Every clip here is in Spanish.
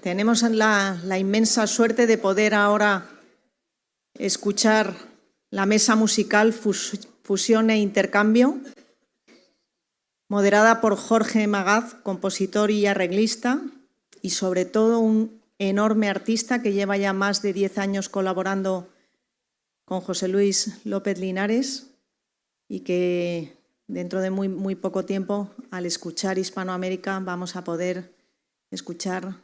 Tenemos la inmensa suerte de poder ahora escuchar la mesa musical Fusión e Intercambio, moderada por Jorge Magaz, compositor y arreglista, y sobre todo un enorme artista que lleva ya más de 10 años colaborando con José Luis López Linares y que dentro de muy poco tiempo, al escuchar Hispanoamérica, vamos a poder escuchar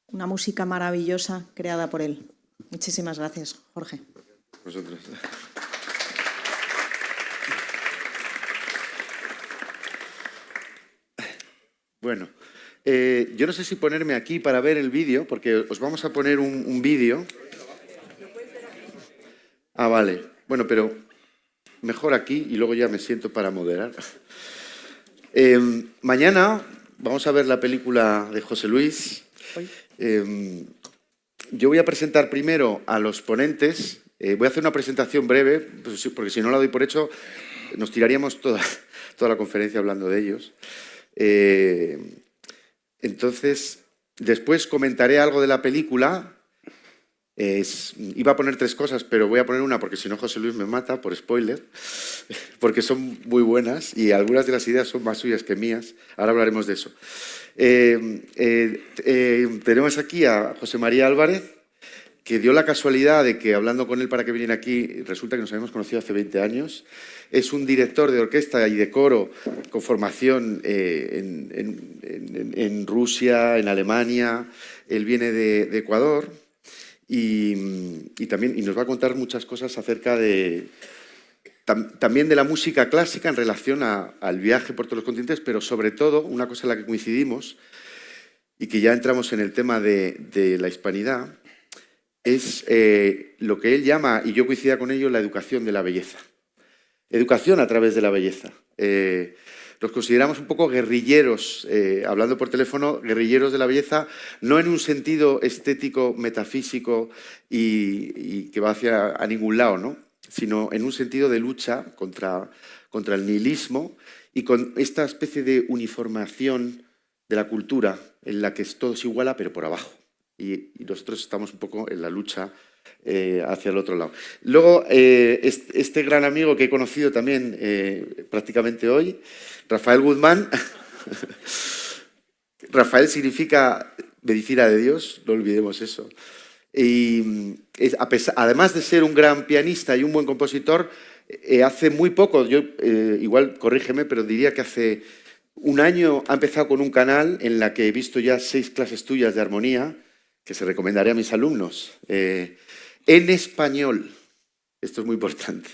una música maravillosa creada por él. Muchísimas gracias, Jorge. Vosotros. Bueno, yo no sé si ponerme aquí para ver el vídeo, porque os vamos a poner un vídeo. Ah, vale. Bueno, pero mejor aquí y luego ya me siento para moderar. Mañana vamos a ver la película de José Luis. Yo voy a presentar primero a los ponentes. Voy a hacer una presentación breve, porque si no la doy por hecho, nos tiraríamos toda la conferencia hablando de ellos. Entonces, después comentaré algo de la película. Iba a poner 3 cosas, pero voy a poner una porque si no José Luis me mata por spoiler, porque son muy buenas y algunas de las ideas son más suyas que mías. Ahora hablaremos de eso. Tenemos aquí a José María Álvarez, que dio la casualidad de que, hablando con él para que viniera aquí, resulta que nos habíamos conocido hace 20 años. Es un director de orquesta y de coro con formación en Rusia, en Alemania. Él viene de Ecuador y nos va a contar muchas cosas acerca también de la música clásica en relación al viaje por todos los continentes, pero sobre todo, una cosa en la que coincidimos y que ya entramos en el tema de la hispanidad, es lo que él llama, y yo coincidía con ello, la educación de la belleza. Educación a través de la belleza. Los consideramos un poco guerrilleros, hablando por teléfono, guerrilleros de la belleza, no en un sentido estético, metafísico y que va hacia a ningún lado, ¿no? Sino en un sentido de lucha contra el nihilismo y con esta especie de uniformación de la cultura en la que todo se iguala, pero por abajo. Y nosotros estamos un poco en la lucha hacia el otro lado. Luego, este gran amigo que he conocido también prácticamente hoy, Rafael Guzmán. Rafael significa medicina de Dios, no olvidemos eso. Y además de ser un gran pianista y un buen compositor, hace muy poco, igual corrígeme, pero diría que hace un año ha empezado con un canal en la que he visto ya 6 clases tuyas de armonía, que se recomendaré a mis alumnos, en español. Esto es muy importante.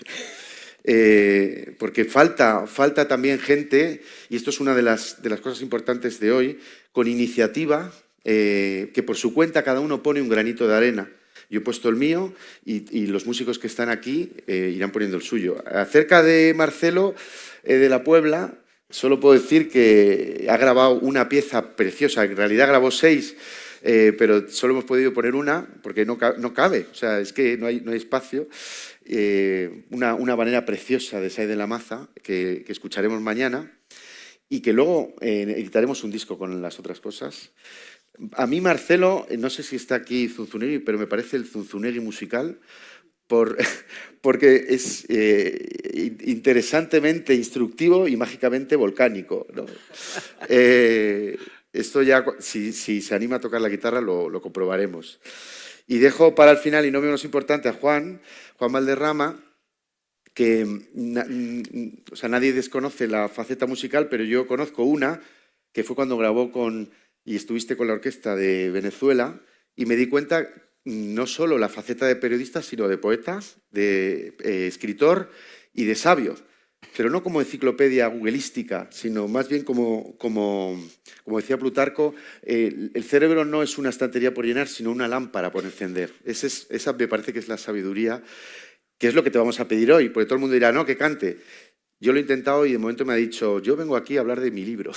Porque falta también gente, y esto es una de las cosas importantes de hoy, con iniciativa, que por su cuenta cada uno pone un granito de arena. Yo he puesto el mío y los músicos que están aquí irán poniendo el suyo. Acerca de Marcelo de la Puebla, solo puedo decir que ha grabado una pieza preciosa, en realidad grabó 6, pero solo hemos podido poner una porque no cabe, o sea, es que no hay espacio. Una manera preciosa de Said de la Maza que escucharemos mañana y que luego editaremos un disco con las otras cosas. A mí Marcelo, no sé si está aquí Zunzunegui, pero me parece el Zunzunegui musical porque es interesantemente instructivo y mágicamente volcánico, ¿no? Esto ya, si se anima a tocar la guitarra, lo comprobaremos. Y dejo para el final, y no menos importante, a Juan Valderrama, que o sea, nadie desconoce la faceta musical, pero yo conozco una, que fue cuando grabó y estuviste con la orquesta de Venezuela, y me di cuenta no solo la faceta de periodista, sino de poeta, de escritor y de sabio. Pero no como enciclopedia googleística, sino más bien como decía Plutarco, el cerebro no es una estantería por llenar, sino una lámpara por encender. Esa me parece que es la sabiduría, que es lo que te vamos a pedir hoy, porque todo el mundo dirá, no, que cante. Yo lo he intentado y de momento me ha dicho, yo vengo aquí a hablar de mi libro.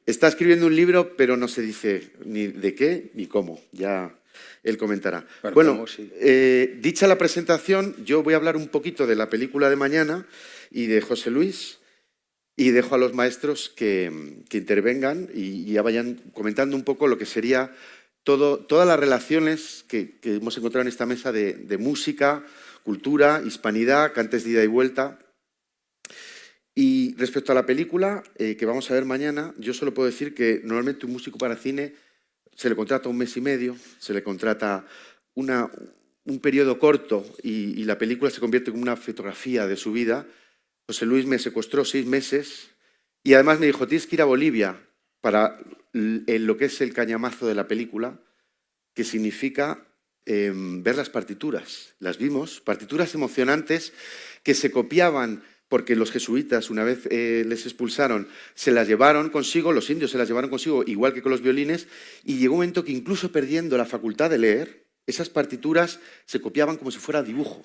Está escribiendo un libro, pero no se dice ni de qué ni cómo, ya él comentará. Bueno, sí. Dicha la presentación, yo voy a hablar un poquito de la película de mañana y de José Luis, y dejo a los maestros que intervengan y ya vayan comentando un poco lo que sería todas las relaciones que hemos encontrado en esta mesa de música, cultura, hispanidad, cantes de ida y vuelta. Y respecto a la película que vamos a ver mañana, yo solo puedo decir que normalmente un músico para cine se le contrata 1 mes y medio, se le contrata un periodo corto y la película se convierte como una fotografía de su vida. José Luis me secuestró 6 meses y además me dijo, tienes que ir a Bolivia para lo que es el cañamazo de la película, que significa ver las partituras. Las vimos, partituras emocionantes que se copiaban porque los jesuitas, una vez les expulsaron, se las llevaron consigo, los indios se las llevaron consigo, igual que con los violines, y llegó un momento que incluso perdiendo la facultad de leer, esas partituras se copiaban como si fuera dibujo,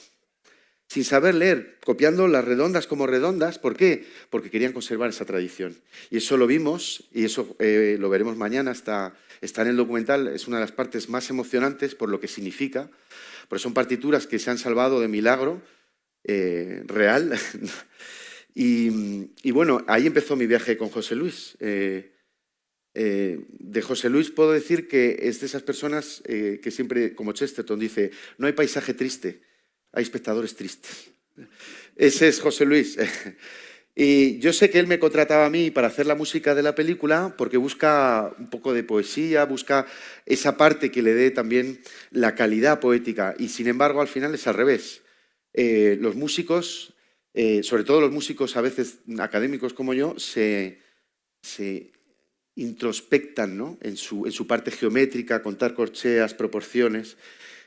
sin saber leer, copiando las redondas como redondas. ¿Por qué? Porque querían conservar esa tradición. Y eso lo vimos, y eso lo veremos mañana, está en el documental, es una de las partes más emocionantes por lo que significa, porque son partituras que se han salvado de milagro, real. Y bueno, ahí empezó mi viaje con José Luis. De José Luis puedo decir que es de esas personas que siempre, como Chesterton dice, no hay paisaje triste, hay espectadores tristes. Ese es José Luis. Y yo sé que él me contrataba a mí para hacer la música de la película porque busca un poco de poesía, busca esa parte que le dé también la calidad poética. Y sin embargo, al final es al revés. Los músicos, sobre todo los músicos a veces académicos como yo, se introspectan, ¿no? en su parte geométrica, contar corcheas, proporciones.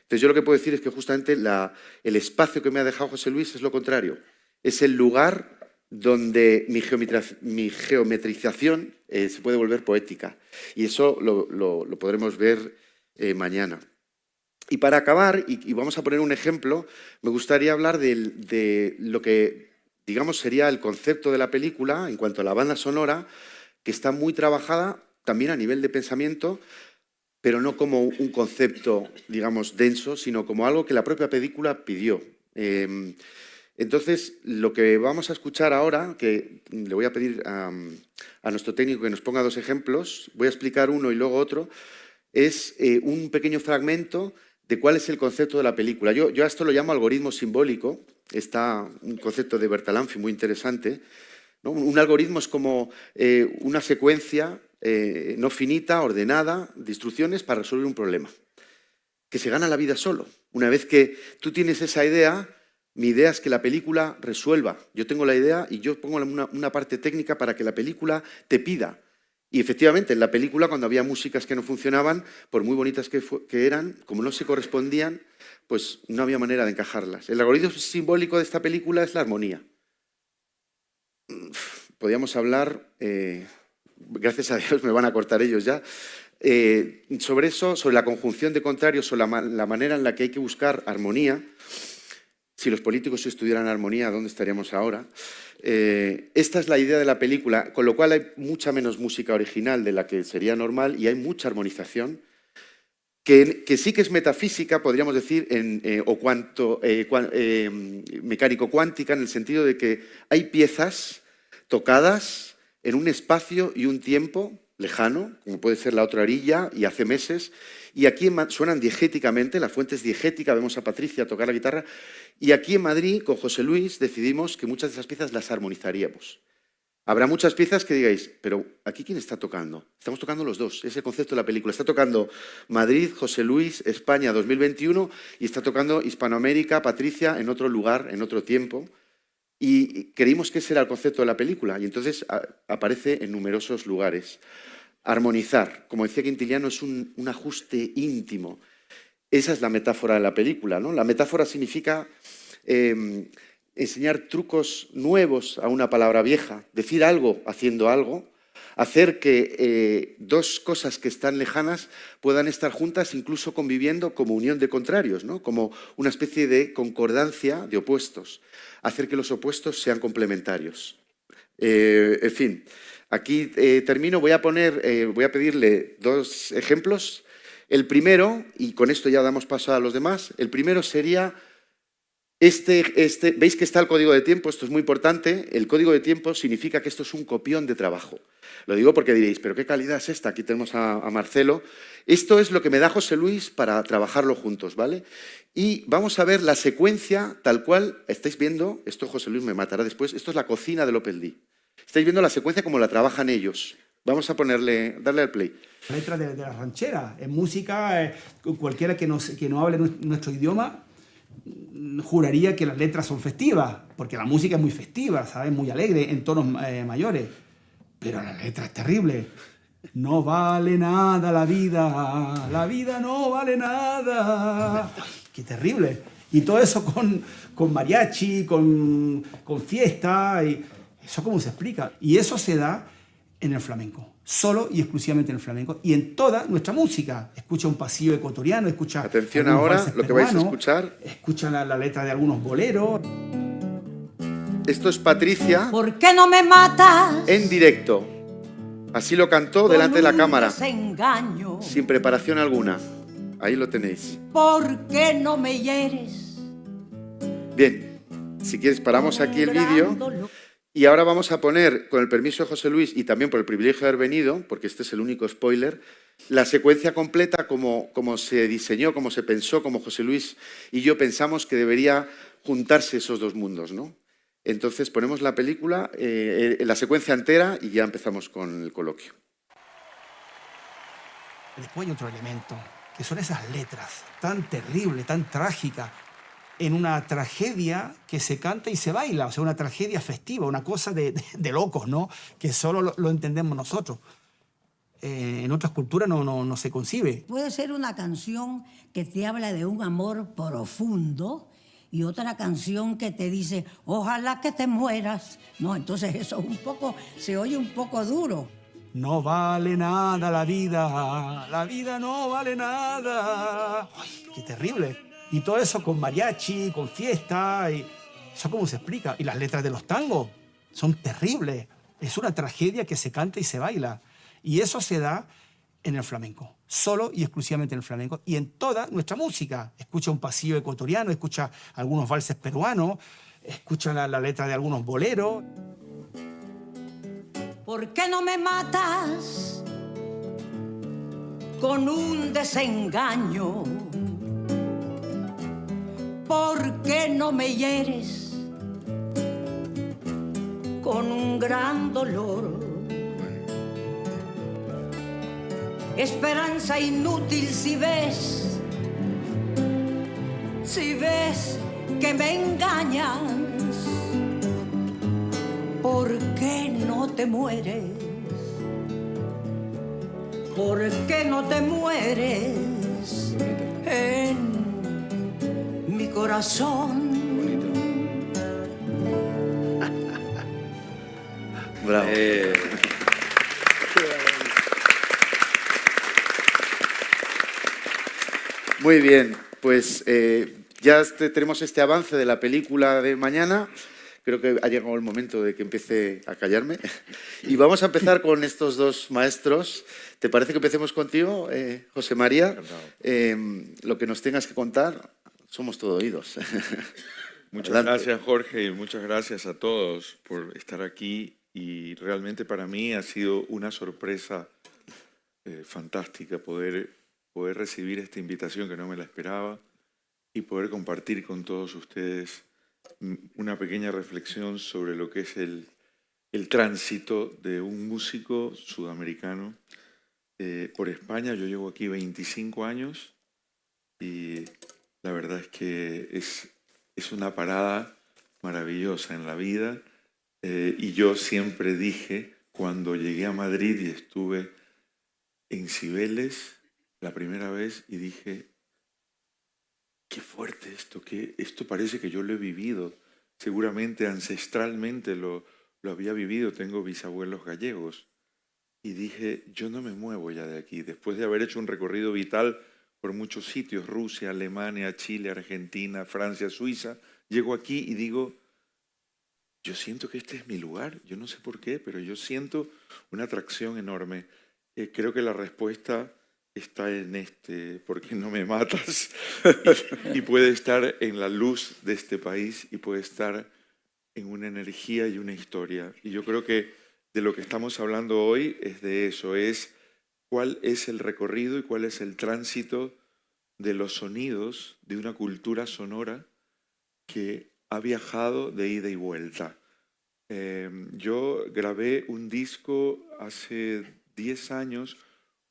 Entonces yo lo que puedo decir es que justamente el espacio que me ha dejado José Luis es lo contrario. Es el lugar donde mi geometrización se puede volver poética. Y eso lo podremos ver mañana. Y para acabar, y vamos a poner un ejemplo, me gustaría hablar de lo que, digamos, sería el concepto de la película en cuanto a la banda sonora, que está muy trabajada también a nivel de pensamiento, pero no como un concepto, digamos, denso, sino como algo que la propia película pidió. Entonces, lo que vamos a escuchar ahora, que le voy a pedir a nuestro técnico que nos ponga 2 ejemplos, voy a explicar uno y luego otro, es un pequeño fragmento de cuál es el concepto de la película. Yo a esto lo llamo algoritmo simbólico, está un concepto de Bertalanffy muy interesante, ¿no? Un algoritmo es como una secuencia no finita, ordenada, de instrucciones para resolver un problema, que se gana la vida solo. Una vez que tú tienes esa idea, mi idea es que la película resuelva. Yo tengo la idea y yo pongo una parte técnica para que la película te pida. Y efectivamente, en la película, cuando había músicas que no funcionaban, por muy bonitas que eran, como no se correspondían, pues no había manera de encajarlas. El algoritmo simbólico de esta película es la armonía. Podríamos hablar, gracias a Dios me van a cortar ellos ya, sobre eso, sobre la conjunción de contrarios, sobre la manera en la que hay que buscar armonía. Si los políticos estudiaran armonía, ¿dónde estaríamos ahora? Esta es la idea de la película, con lo cual hay mucha menos música original de la que sería normal y hay mucha armonización, que sí que es metafísica, podríamos decir, mecánico-cuántica, en el sentido de que hay piezas tocadas en un espacio y un tiempo lejano, como puede ser la otra orilla, y hace meses, y aquí suenan diegéticamente, la fuente es diegética, vemos a Patricia tocar la guitarra, y aquí en Madrid, con José Luis, decidimos que muchas de esas piezas las armonizaríamos. Habrá muchas piezas que digáis, pero ¿aquí quién está tocando? Estamos tocando los dos, es el concepto de la película. Está tocando Madrid, José Luis, España 2021, y está tocando Hispanoamérica, Patricia, en otro lugar, en otro tiempo. Y creímos que ese era el concepto de la película, y entonces aparece en numerosos lugares. Armonizar, como decía Quintiliano, es un ajuste íntimo. Esa es la metáfora de la película, ¿no? La metáfora significa enseñar trucos nuevos a una palabra vieja, decir algo haciendo algo, hacer que 2 cosas que están lejanas puedan estar juntas, incluso conviviendo como unión de contrarios, ¿no? Como una especie de concordancia de opuestos, hacer que los opuestos sean complementarios. En fin, aquí termino, voy a pedirle 2 ejemplos. El primero, y con esto ya damos paso a los demás, el primero sería ¿Veis que está el código de tiempo? Esto es muy importante. El código de tiempo significa que esto es un copión de trabajo. Lo digo porque diréis, ¿pero qué calidad es esta? Aquí tenemos a Marcelo. Esto es lo que me da José Luis para trabajarlo juntos, ¿vale? Y vamos a ver la secuencia tal cual estáis viendo. Esto José Luis me matará después. Esto es la cocina de López Lee. Estáis viendo la secuencia como la trabajan ellos. Vamos a darle al play. La letra de la ranchera, en música, cualquiera que no hable nuestro idioma juraría que las letras son festivas, porque la música es muy festiva, ¿sabes? Muy alegre, en tonos mayores. Pero la letra es terrible. No vale nada la vida no vale nada. Ay, qué terrible. Y todo eso con mariachi, con fiesta. Y ¿eso cómo se explica? Y eso se da en el flamenco, solo y exclusivamente en el flamenco y en toda nuestra música. Escucha un pasillo ecuatoriano, escucha... Atención ahora, lo que vais a escuchar. Escucha la letra de algunos boleros. Esto es Patricia. ¿Por qué no me matas? En directo. Así lo cantó delante de la cámara. Desengaño. Sin preparación alguna. Ahí lo tenéis. ¿Por qué no me hieres? Bien, si quieres paramos aquí el vídeo. Y ahora vamos a poner, con el permiso de José Luis y también por el privilegio de haber venido, porque este es el único spoiler, la secuencia completa como se diseñó, como se pensó, como José Luis y yo pensamos que debería juntarse esos dos mundos, ¿no? Entonces ponemos la película, la secuencia entera y ya empezamos con el coloquio. Después hay otro elemento, que son esas letras tan terribles, tan trágicas, en una tragedia que se canta y se baila, o sea, una tragedia festiva, una cosa de locos, ¿no? Que solo lo entendemos nosotros. En otras culturas no se concibe. Puede ser una canción que te habla de un amor profundo y otra canción que te dice, ojalá que te mueras. No, entonces eso se oye un poco duro. No vale nada la vida no vale nada. Ay, qué terrible. Y todo eso con mariachi, con fiesta, y ¿eso cómo se explica? Y las letras de los tangos son terribles. Es una tragedia que se canta y se baila. Y eso se da en el flamenco, solo y exclusivamente en el flamenco y en toda nuestra música. Escucha un pasillo ecuatoriano, escucha algunos valses peruanos, escucha la letra de algunos boleros. ¿Por qué no me matas con un desengaño? ¿Por qué no me hieres con un gran dolor? Esperanza inútil si ves que me engañas. ¿Por qué no te mueres? ¿Por qué no te mueres en mi corazón? Bravo. Muy bien, pues ya tenemos este avance de la película de mañana. Creo que ha llegado el momento de que empiece a callarme. Y vamos a empezar con estos dos maestros. ¿Te parece que empecemos contigo, José María? Lo que nos tengas que contar, somos todo oídos. Muchas gracias, Jorge, y muchas gracias a todos por estar aquí. Y realmente para mí ha sido una sorpresa fantástica poder recibir esta invitación que no me la esperaba y poder compartir con todos ustedes una pequeña reflexión sobre lo que es el tránsito de un músico sudamericano por España. Yo llevo aquí 25 años y la verdad es que es una parada maravillosa en la vida. Y yo siempre dije, cuando llegué a Madrid y estuve en Cibeles la primera vez, y dije, qué fuerte esto, que esto parece que yo lo he vivido. Seguramente ancestralmente lo había vivido, tengo bisabuelos gallegos. Y dije, yo no me muevo ya de aquí. Después de haber hecho un recorrido vital por muchos sitios, Rusia, Alemania, Chile, Argentina, Francia, Suiza, llego aquí y digo, yo siento que este es mi lugar. Yo no sé por qué, pero yo siento una atracción enorme. Creo que la respuesta está en ¿Por qué no me matas? y puede estar en la luz de este país y puede estar en una energía y una historia. Y yo creo que de lo que estamos hablando hoy es de eso, es cuál es el recorrido y cuál es el tránsito de los sonidos de una cultura sonora que ha viajado de ida y vuelta. Yo grabé un disco hace 10 años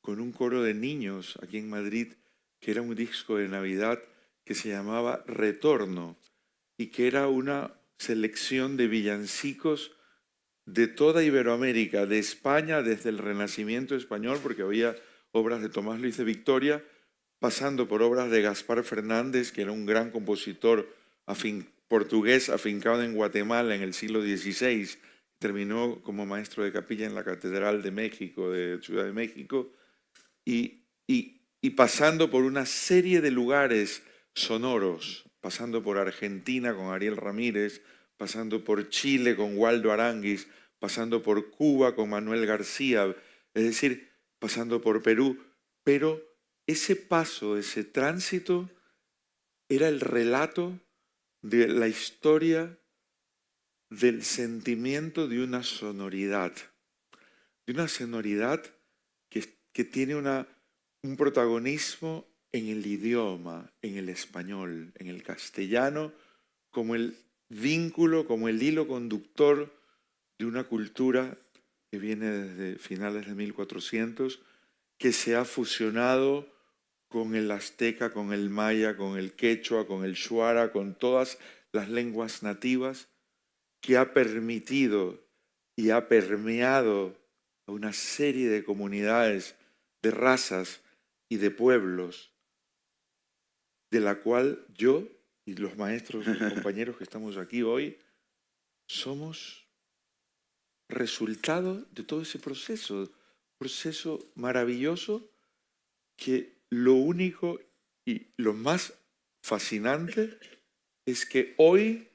con un coro de niños aquí en Madrid, que era un disco de Navidad que se llamaba Retorno y que era una selección de villancicos de toda Iberoamérica, de España, desde el Renacimiento español, porque había obras de Tomás Luis de Victoria, pasando por obras de Gaspar Fernández, que era un gran compositor portugués afincado en Guatemala en el siglo XVI, terminó como maestro de capilla en la Catedral de México, de Ciudad de México, y pasando por una serie de lugares sonoros, pasando por Argentina con Ariel Ramírez, pasando por Chile con Waldo Aranguis, pasando por Cuba con Manuel García, es decir, pasando por Perú, pero ese paso, ese tránsito, era el relato de la historia del sentimiento de una sonoridad que tiene un protagonismo en el idioma, en el español, en el castellano, como el vínculo, como el hilo conductor de una cultura que viene desde finales de 1400, que se ha fusionado con el azteca, con el maya, con el quechua, con el shuara, con todas las lenguas nativas, que ha permitido y ha permeado a una serie de comunidades, de razas y de pueblos, de la cual yo y los maestros y compañeros que estamos aquí hoy somos resultado de todo ese proceso maravilloso, que lo único y lo más fascinante es que hoy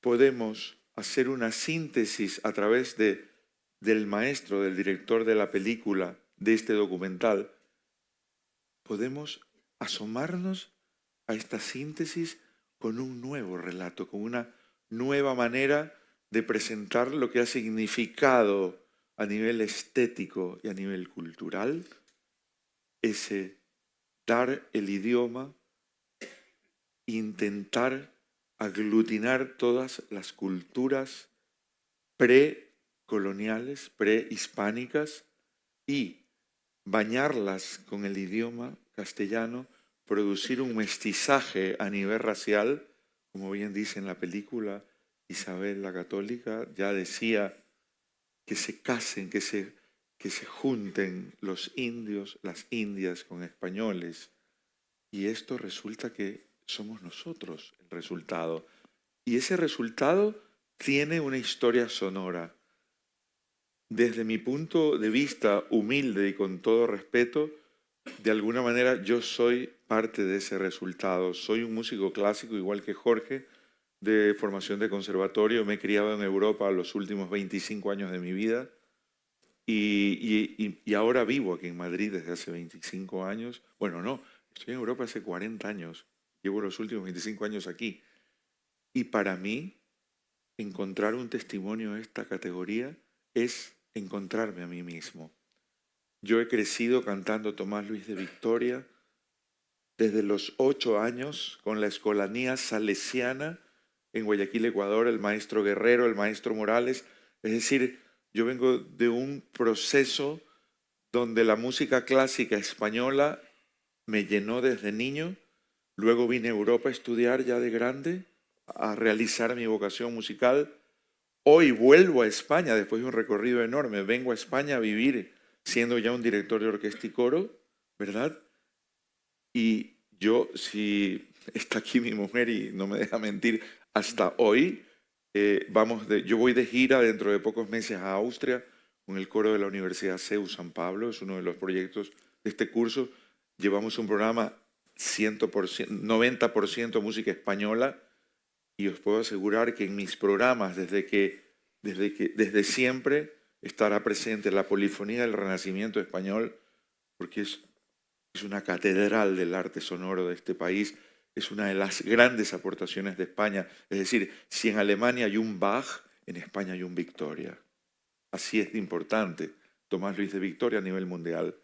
podemos hacer una síntesis a través del maestro, del director de la película, de este documental. Podemos asomarnos a esta síntesis con un nuevo relato, con una nueva manera de presentar lo que ha significado a nivel estético y a nivel cultural ese dar el idioma, intentar aglutinar todas las culturas precoloniales, prehispánicas y bañarlas con el idioma castellano, producir un mestizaje a nivel racial, como bien dice en la película Isabel la Católica, ya decía que se casen, que se junten los indios, las indias con españoles. Y esto resulta que somos nosotros el resultado. Y ese resultado tiene una historia sonora. Desde mi punto de vista humilde y con todo respeto, de alguna manera yo soy parte de ese resultado. Soy un músico clásico, igual que Jorge, de formación de conservatorio. Me he criado en Europa los últimos 25 años de mi vida y ahora vivo aquí en Madrid desde hace 25 años. Bueno, no, estoy en Europa hace 40 años. Llevo los últimos 25 años aquí. Y para mí, encontrar un testimonio de esta categoría es encontrarme a mí mismo. Yo he crecido cantando Tomás Luis de Victoria desde los 8 años con la escolanía salesiana en Guayaquil, Ecuador, el maestro Guerrero, el maestro Morales. Es decir, yo vengo de un proceso donde la música clásica española me llenó desde niño. Luego vine a Europa a estudiar ya de grande, a realizar mi vocación musical. Hoy vuelvo a España después de un recorrido enorme. Vengo a España a vivir siendo ya un director de orquesta y coro, ¿verdad? Y yo, si está aquí mi mujer y no me deja mentir, hasta hoy yo voy de gira dentro de pocos meses a Austria con el coro de la Universidad CEU San Pablo. Es uno de los proyectos de este curso. Llevamos un programa 90% música española y os puedo asegurar que en mis programas, desde siempre, estará presente la polifonía del Renacimiento español, porque es es una catedral del arte sonoro de este país, es una de las grandes aportaciones de España. Es decir, si en Alemania hay un Bach, en España hay un Victoria. Así es de importante Tomás Luis de Victoria a nivel mundial.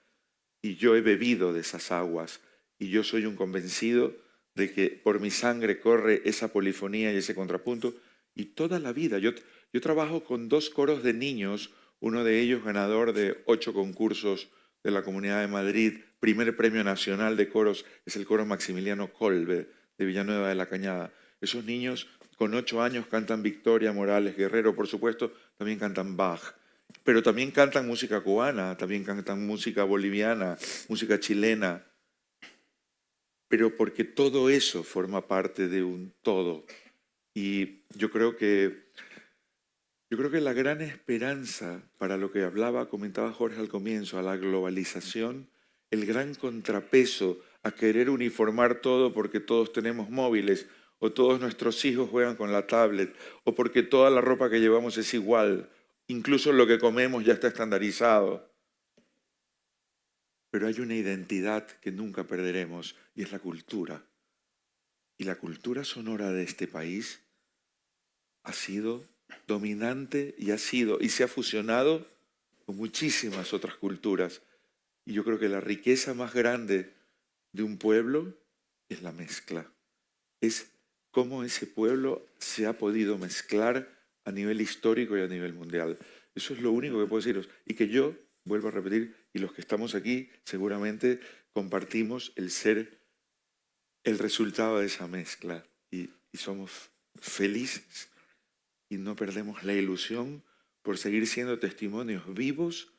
Y yo he bebido de esas aguas y yo soy un convencido de que por mi sangre corre esa polifonía y ese contrapunto. Y toda la vida, yo trabajo con 2 coros de niños, uno de ellos ganador de 8 concursos de la Comunidad de Madrid, primer premio nacional de coros, es el coro Maximiliano Kolbe de Villanueva de la Cañada. Esos niños con 8 años cantan Victoria, Morales, Guerrero, por supuesto, también cantan Bach, pero también cantan música cubana, también cantan música boliviana, música chilena, pero porque todo eso forma parte de un todo. Y yo creo que la gran esperanza para lo que comentaba Jorge al comienzo, a la globalización, el gran contrapeso a querer uniformar todo porque todos tenemos móviles, o todos nuestros hijos juegan con la tablet, o porque toda la ropa que llevamos es igual, incluso lo que comemos ya está estandarizado. Pero hay una identidad que nunca perderemos, y es la cultura. Y la cultura sonora de este país ha sido dominante y se ha fusionado con muchísimas otras culturas. Y yo creo que la riqueza más grande de un pueblo es la mezcla. Es cómo ese pueblo se ha podido mezclar a nivel histórico y a nivel mundial. Eso es lo único que puedo deciros. Y que yo, vuelvo a repetir, y los que estamos aquí seguramente compartimos el ser el resultado de esa mezcla. Y somos felices y no perdemos la ilusión por seguir siendo testimonios vivos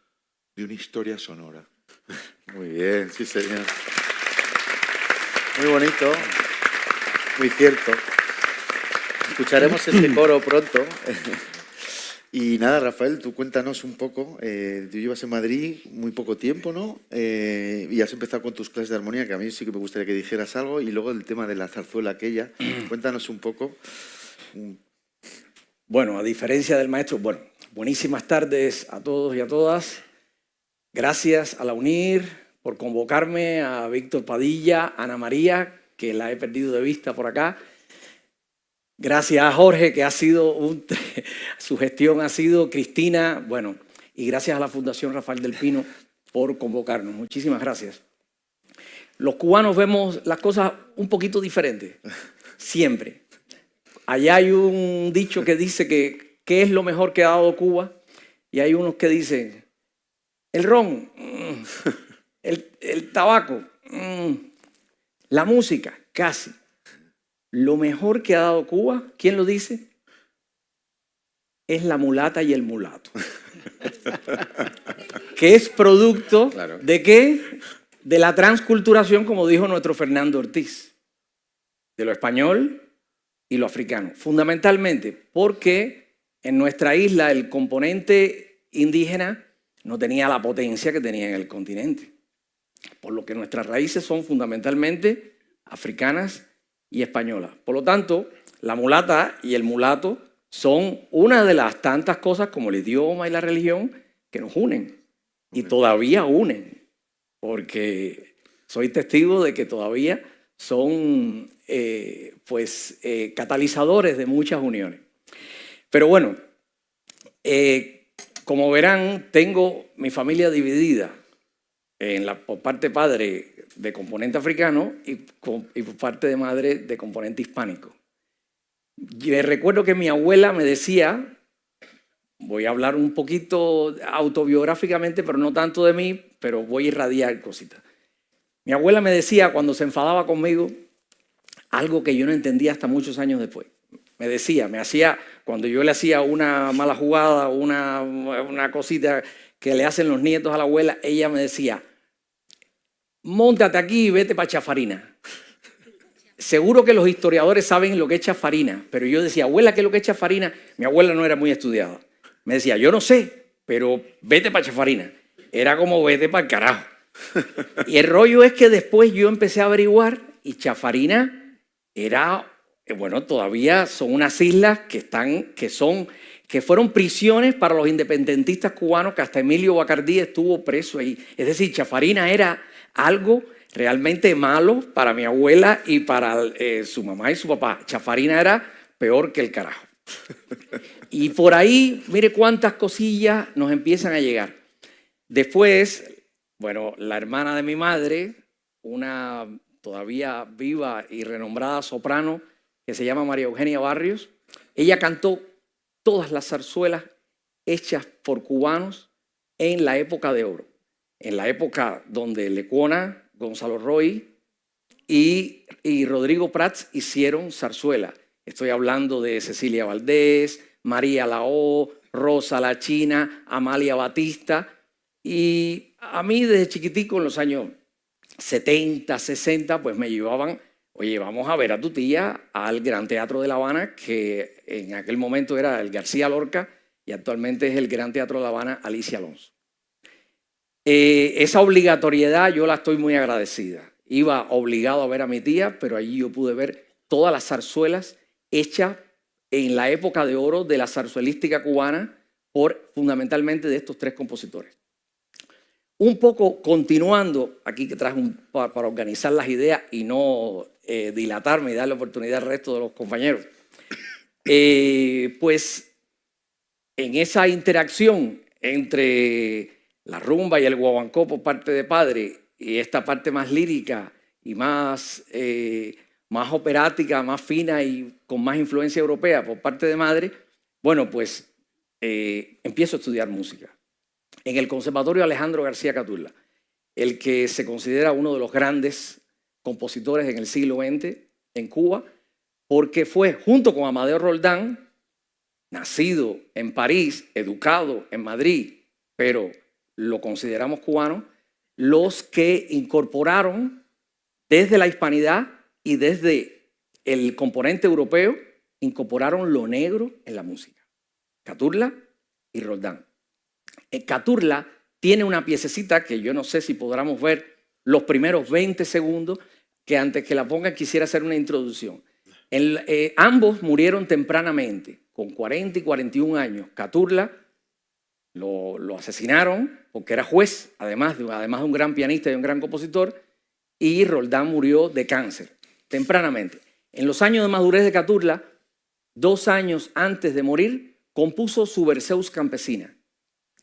de una historia sonora. Muy bien, sí señor. Muy bonito, muy cierto. Escucharemos este coro pronto. Y nada, Rafael, tú cuéntanos un poco. Tú llevas en Madrid muy poco tiempo, ¿no? Y has empezado con tus clases de armonía, que a mí sí que me gustaría que dijeras algo. Y luego el tema de la zarzuela aquella. Cuéntanos un poco. Bueno, a diferencia del maestro, buenísimas tardes a todos y a todas. Gracias a la UNIR por convocarme, a Víctor Padilla, a Ana María, que la he perdido de vista por acá. Gracias a Jorge, que ha sido su gestión ha sido, Cristina, y gracias a la Fundación Rafael del Pino por convocarnos. Muchísimas gracias. Los cubanos vemos las cosas un poquito diferentes, siempre. Allá hay un dicho que dice que ¿qué es lo mejor que ha dado Cuba? Y hay unos que dicen, el ron, el tabaco, la música, casi. Lo mejor que ha dado Cuba, ¿quién lo dice? Es la mulata y el mulato. Que es producto ¿de qué? De la transculturación, como dijo nuestro Fernando Ortiz. De lo español y lo africano. Fundamentalmente porque en nuestra isla el componente indígena no tenía la potencia que tenía en el continente. Por lo que nuestras raíces son fundamentalmente africanas y españolas. Por lo tanto, la mulata y el mulato son una de las tantas cosas como el idioma y la religión que nos unen. Y todavía unen. Porque soy testigo de que todavía son catalizadores de muchas uniones. Pero bueno, como verán, tengo mi familia dividida por parte padre de componente africano y por parte de madre de componente hispánico. Y recuerdo que mi abuela me decía, voy a hablar un poquito autobiográficamente, pero no tanto de mí, pero voy a irradiar cositas. Mi abuela me decía cuando se enfadaba conmigo algo que yo no entendía hasta muchos años después. Cuando yo le hacía una mala jugada, una cosita que le hacen los nietos a la abuela, ella me decía, móntate aquí y vete para Chafarina. Seguro que los historiadores saben lo que es Chafarina, pero yo decía, abuela, ¿qué es lo que es Chafarina? Mi abuela no era muy estudiada. Me decía, yo no sé, pero vete para Chafarina. Era como vete para el carajo. Y el rollo es que después yo empecé a averiguar y Chafarina era, todavía son unas islas que fueron prisiones para los independentistas cubanos, que hasta Emilio Bacardí estuvo preso ahí. Es decir, Chafarina era algo realmente malo para mi abuela y para su mamá y su papá. Chafarina era peor que el carajo. Y por ahí, mire cuántas cosillas nos empiezan a llegar. Después, bueno, la hermana de mi madre, una todavía viva y renombrada soprano que se llama María Eugenia Barrios, ella cantó todas las zarzuelas hechas por cubanos en la época de oro, en la época donde Lecuona, Gonzalo Roy y Rodrigo Prats hicieron zarzuela. Estoy hablando de Cecilia Valdés, María Lao, Rosa la China, Amalia Batista. Y a mí desde chiquitico, en los años 70, 60, pues me llevaban, oye, vamos a ver a tu tía al Gran Teatro de La Habana, que en aquel momento era el García Lorca y actualmente es el Gran Teatro de La Habana, Alicia Alonso. Esa obligatoriedad yo la estoy muy agradecida. Iba obligado a ver a mi tía, pero allí yo pude ver todas las zarzuelas hechas en la época de oro de la zarzuelística cubana por fundamentalmente de estos tres compositores. Un poco continuando, aquí que traje para organizar las ideas y no dilatarme y darle oportunidad al resto de los compañeros. Pues en esa interacción entre la rumba y el guaguancó por parte de padre y esta parte más lírica y más operática, más fina y con más influencia europea por parte de madre, bueno, pues empiezo a estudiar música en el Conservatorio Alejandro García Caturla, el que se considera uno de los grandes compositores en el siglo XX en Cuba, porque fue, junto con Amadeo Roldán, nacido en París, educado en Madrid, pero lo consideramos cubano, los que incorporaron desde la hispanidad y desde el componente europeo, incorporaron lo negro en la música. Caturla y Roldán. Caturla tiene una piececita que yo no sé si podamos ver los primeros 20 segundos, que antes que la pongan quisiera hacer una introducción. Ambos murieron tempranamente, con 40 y 41 años. Caturla lo asesinaron porque era juez, además de un gran pianista y un gran compositor, y Roldán murió de cáncer, tempranamente. En los años de madurez de Caturla, 2 años antes de morir, compuso su Berceus Campesina.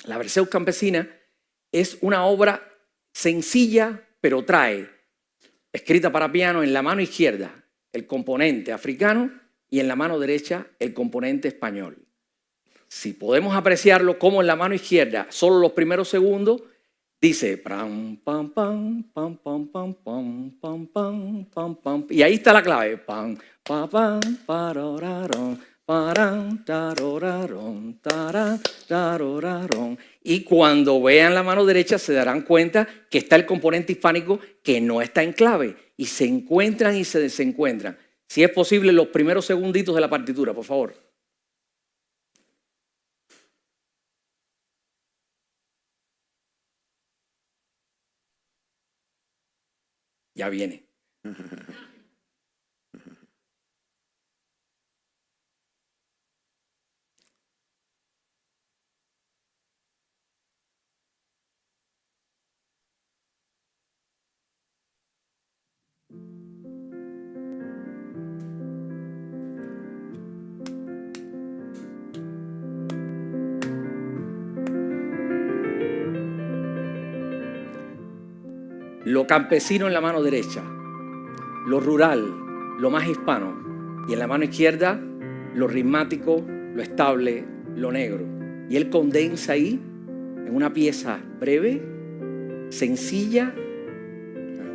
La Berceus Campesina es una obra sencilla, pero trae, escrita para piano, en la mano izquierda el componente africano y en la mano derecha el componente español. Si podemos apreciarlo como en la mano izquierda, solo los primeros segundos, dice pam, pam, pam, pam, pam, pam, pam, pam, pam, pam, pam, y ahí está la clave. Pam, pam, pam, parorarón, paran, tarorarón, taran, tarorarón. Y cuando vean la mano derecha se darán cuenta que está el componente hispánico que no está en clave y se encuentran y se desencuentran. Si es posible, los primeros segunditos de la partitura, por favor. Ya viene. Lo campesino en la mano derecha, lo rural, lo más hispano, y en la mano izquierda lo ritmático, lo estable, lo negro. Y él condensa ahí en una pieza breve, sencilla,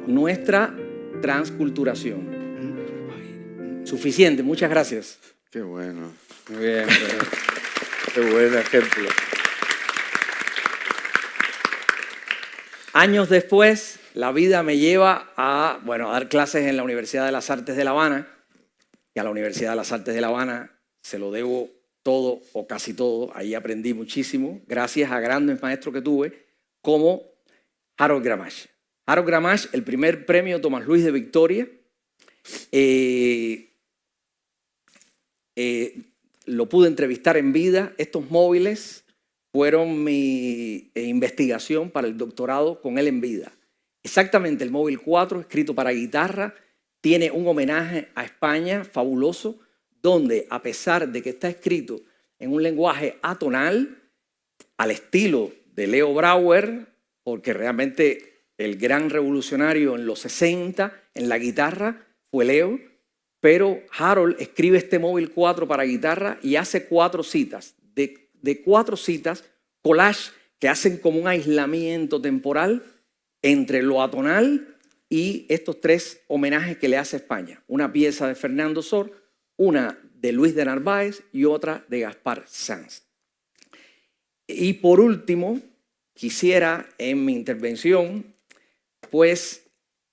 nuestra transculturación. Suficiente, muchas gracias. Qué bueno. Muy bien. Qué buen ejemplo. Años después, la vida me lleva a dar clases en la Universidad de las Artes de La Habana. Y a la Universidad de las Artes de La Habana se lo debo todo o casi todo. Ahí aprendí muchísimo, gracias a grandes maestros que tuve, como Harold Gramash. Harold Gramash, el primer premio Tomás Luis de Victoria, lo pude entrevistar en vida. Estos móviles fueron mi investigación para el doctorado con él en vida. Exactamente, el Móvil 4, escrito para guitarra, tiene un homenaje a España fabuloso, donde a pesar de que está escrito en un lenguaje atonal, al estilo de Leo Brouwer, porque realmente el gran revolucionario en los 60 en la guitarra fue Leo, pero Harold escribe este Móvil 4 para guitarra y hace 4 citas. De 4 citas, collage que hacen como un aislamiento temporal entre lo atonal y estos 3 homenajes que le hace España. Una pieza de Fernando Sor, una de Luis de Narváez y otra de Gaspar Sanz. Y por último, quisiera en mi intervención, pues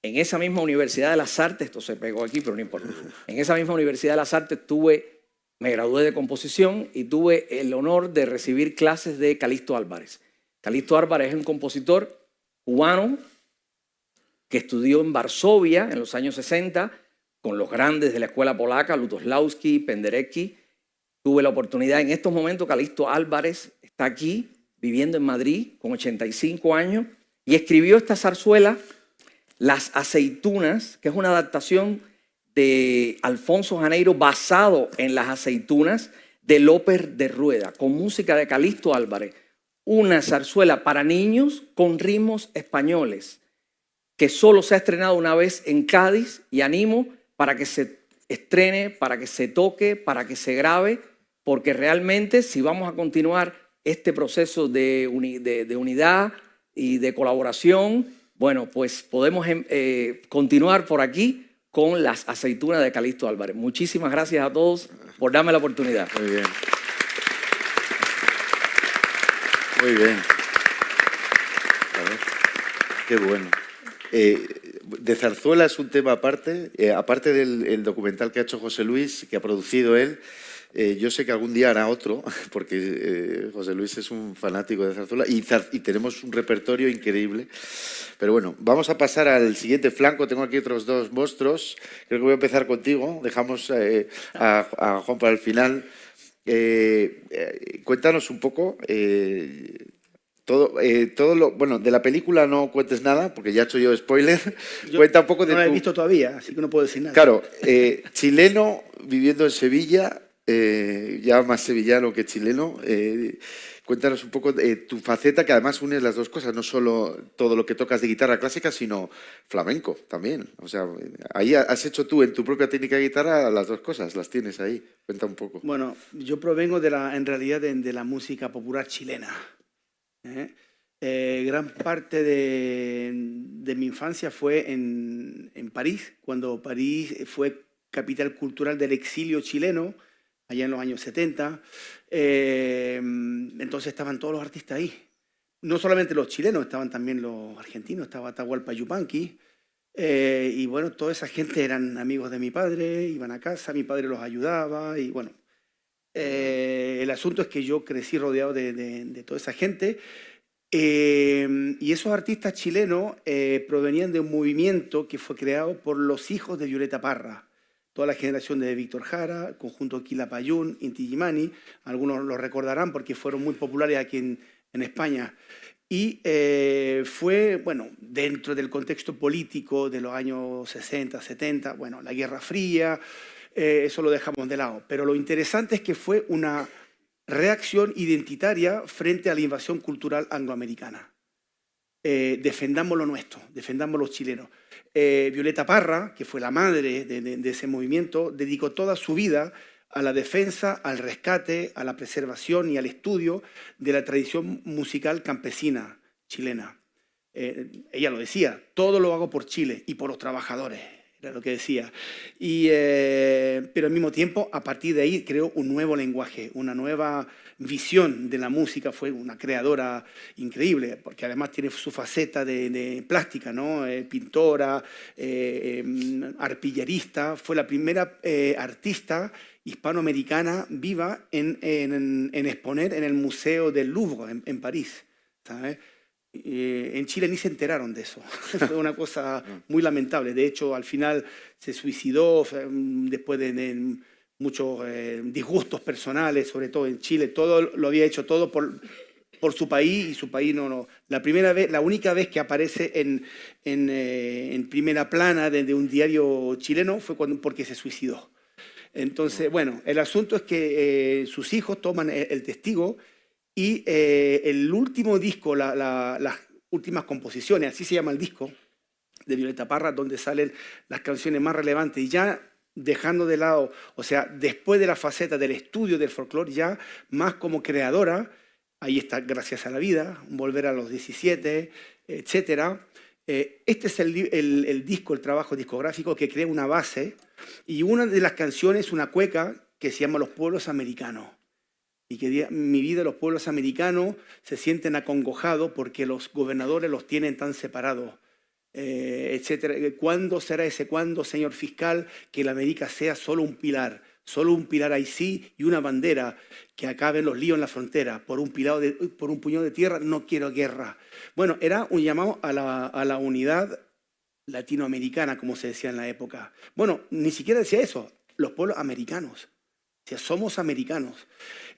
en esa misma Universidad de las Artes, esto se pegó aquí, pero no importa, en esa misma Universidad de las Artes me gradué de composición y tuve el honor de recibir clases de Calixto Álvarez. Calixto Álvarez es un compositor cubano que estudió en Varsovia en los años 60 con los grandes de la escuela polaca, Lutosławski, Penderecki. Tuve la oportunidad, en estos momentos Calixto Álvarez está aquí, viviendo en Madrid, con 85 años, y escribió esta zarzuela, Las aceitunas, que es una adaptación de Alfonso Janeiro basado en Las aceitunas de López de Rueda, con música de Calixto Álvarez. Una zarzuela para niños con ritmos españoles, que solo se ha estrenado una vez en Cádiz, y animo para que se estrene, para que se toque, para que se grabe, porque realmente si vamos a continuar este proceso de unidad y de colaboración, bueno, pues podemos continuar por aquí con Las aceitunas de Calixto Álvarez. Muchísimas gracias a todos por darme la oportunidad. Muy bien. Muy bien. A ver, qué bueno. De zarzuela es un tema aparte, aparte del documental que ha hecho José Luis, que ha producido él. Yo sé que algún día hará otro, porque José Luis es un fanático de zarzuela y tenemos un repertorio increíble. Pero bueno, vamos a pasar al siguiente flanco. Tengo aquí otros 2 monstruos. Creo que voy a empezar contigo. Dejamos a Juan para el final. Cuéntanos un poco. Bueno, de la película no cuentes nada, porque ya he hecho yo spoiler. Cuenta un poco de no la he visto todavía, así que no puedo decir nada. Claro, chileno viviendo en Sevilla, ya más sevillano que chileno. Cuéntanos un poco tu faceta, que además une las 2 cosas, no solo todo lo que tocas de guitarra clásica, sino flamenco también. O sea, ahí has hecho tú en tu propia técnica de guitarra las 2 cosas, las tienes ahí. Cuenta un poco. Bueno, yo provengo en realidad de la música popular chilena. Gran parte de mi infancia fue en París, cuando París fue capital cultural del exilio chileno, allá en los años 70. Entonces estaban todos los artistas ahí. No solamente los chilenos, estaban también los argentinos, estaba Atahualpa Yupanqui. Y bueno, toda esa gente eran amigos de mi padre, iban a casa, mi padre los ayudaba. Y bueno, el asunto es que yo crecí rodeado de toda esa gente. Y esos artistas chilenos provenían de un movimiento que fue creado por los hijos de Violeta Parra. Toda la generación de Víctor Jara, conjunto Quilapayún, Inti Illimani, algunos lo recordarán porque fueron muy populares aquí en España. Y fue, bueno, dentro del contexto político de los años 60, 70, bueno, la Guerra Fría, eso lo dejamos de lado. Pero lo interesante es que fue una reacción identitaria frente a la invasión cultural angloamericana. Defendamos lo nuestro, defendamos los chilenos. Violeta Parra, que fue la madre de ese movimiento, dedicó toda su vida a la defensa, al rescate, a la preservación y al estudio de la tradición musical campesina chilena. Ella lo decía, todo lo hago por Chile y por los trabajadores, era lo que decía. Pero al mismo tiempo, a partir de ahí, creó un nuevo lenguaje, una nueva visión de la música. Fue una creadora increíble, porque además tiene su faceta de plástica, ¿no? Pintora, arpillerista. Fue la primera artista hispanoamericana viva en exponer en el Museo del Louvre, en París, ¿sabes? En Chile ni se enteraron de eso. Fue una cosa muy lamentable. De hecho, al final se suicidó después de muchos disgustos personales, sobre todo en Chile. Todo lo había hecho todo por su país, y su país no. La única vez que aparece en primera plana de un diario chileno fue porque se suicidó. Entonces, bueno, el asunto es que sus hijos toman el testigo y el último disco, las últimas composiciones, así se llama el disco, de Violeta Parra, donde salen las canciones más relevantes, y ya dejando de lado, o sea, después de la faceta del estudio del folclore, ya más como creadora, ahí está Gracias a la vida, Volver a los 17, etc. Este es el disco, el trabajo discográfico que crea una base, y una de las canciones, una cueca que se llama Los pueblos americanos, y que mi vida, los pueblos americanos se sienten acongojados porque los gobernadores los tienen tan separados, etcétera. ¿Cuándo será cuándo, señor fiscal, que la América sea solo un pilar ahí sí, y una bandera, que acaben los líos en la frontera? Por un puñado de tierra no quiero guerra. Bueno, era un llamado a la unidad latinoamericana, como se decía en la época. Bueno, ni siquiera decía eso, los pueblos americanos. O sea, somos americanos.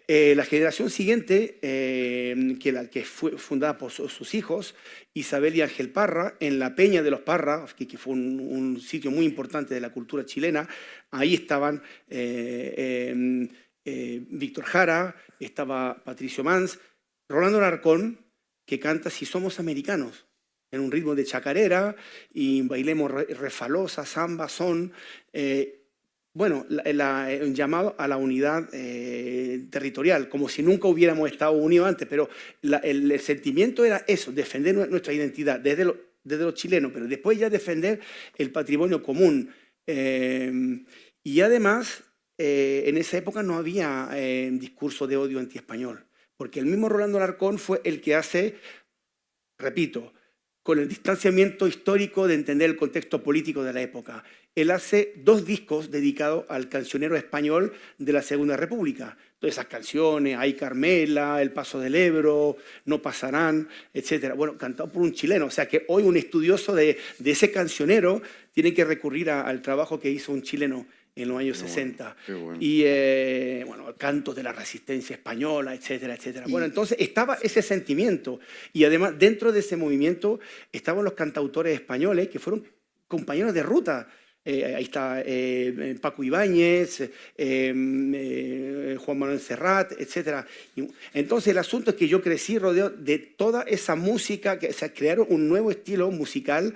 La generación siguiente, que fue fundada por sus hijos, Isabel y Ángel Parra, en la Peña de los Parra, que fue un sitio muy importante de la cultura chilena. Ahí estaban Víctor Jara, estaba Patricio Mans, Rolando Alarcón, que canta Si somos americanos, en un ritmo de chacarera, y bailemos refalosa, samba, son. Bueno, un llamado a la unidad territorial, como si nunca hubiéramos estado unidos antes, pero el sentimiento era eso, defender nuestra identidad desde los chilenos, pero después ya defender el patrimonio común. Y además, en esa época no había discurso de odio antiespañol, porque el mismo Rolando Alarcón fue el que hace, repito, con el distanciamiento histórico de entender el contexto político de la época. Él hace 2 discos dedicados al cancionero español de la Segunda República. Todas esas canciones, Ay Carmela, El Paso del Ebro, No Pasarán, etc. Bueno, cantado por un chileno. O sea que hoy un estudioso de ese cancionero tiene que recurrir al trabajo que hizo un chileno en los años 60. Bueno. Y, bueno, cantos de la resistencia española, etcétera, etcétera. Bueno, entonces estaba ese sentimiento. Y además, dentro de ese movimiento estaban los cantautores españoles que fueron compañeros de ruta. Ahí está Paco Ibáñez, Juan Manuel Serrat, etc. Entonces el asunto es que yo crecí rodeado de toda esa música, que se crearon un nuevo estilo musical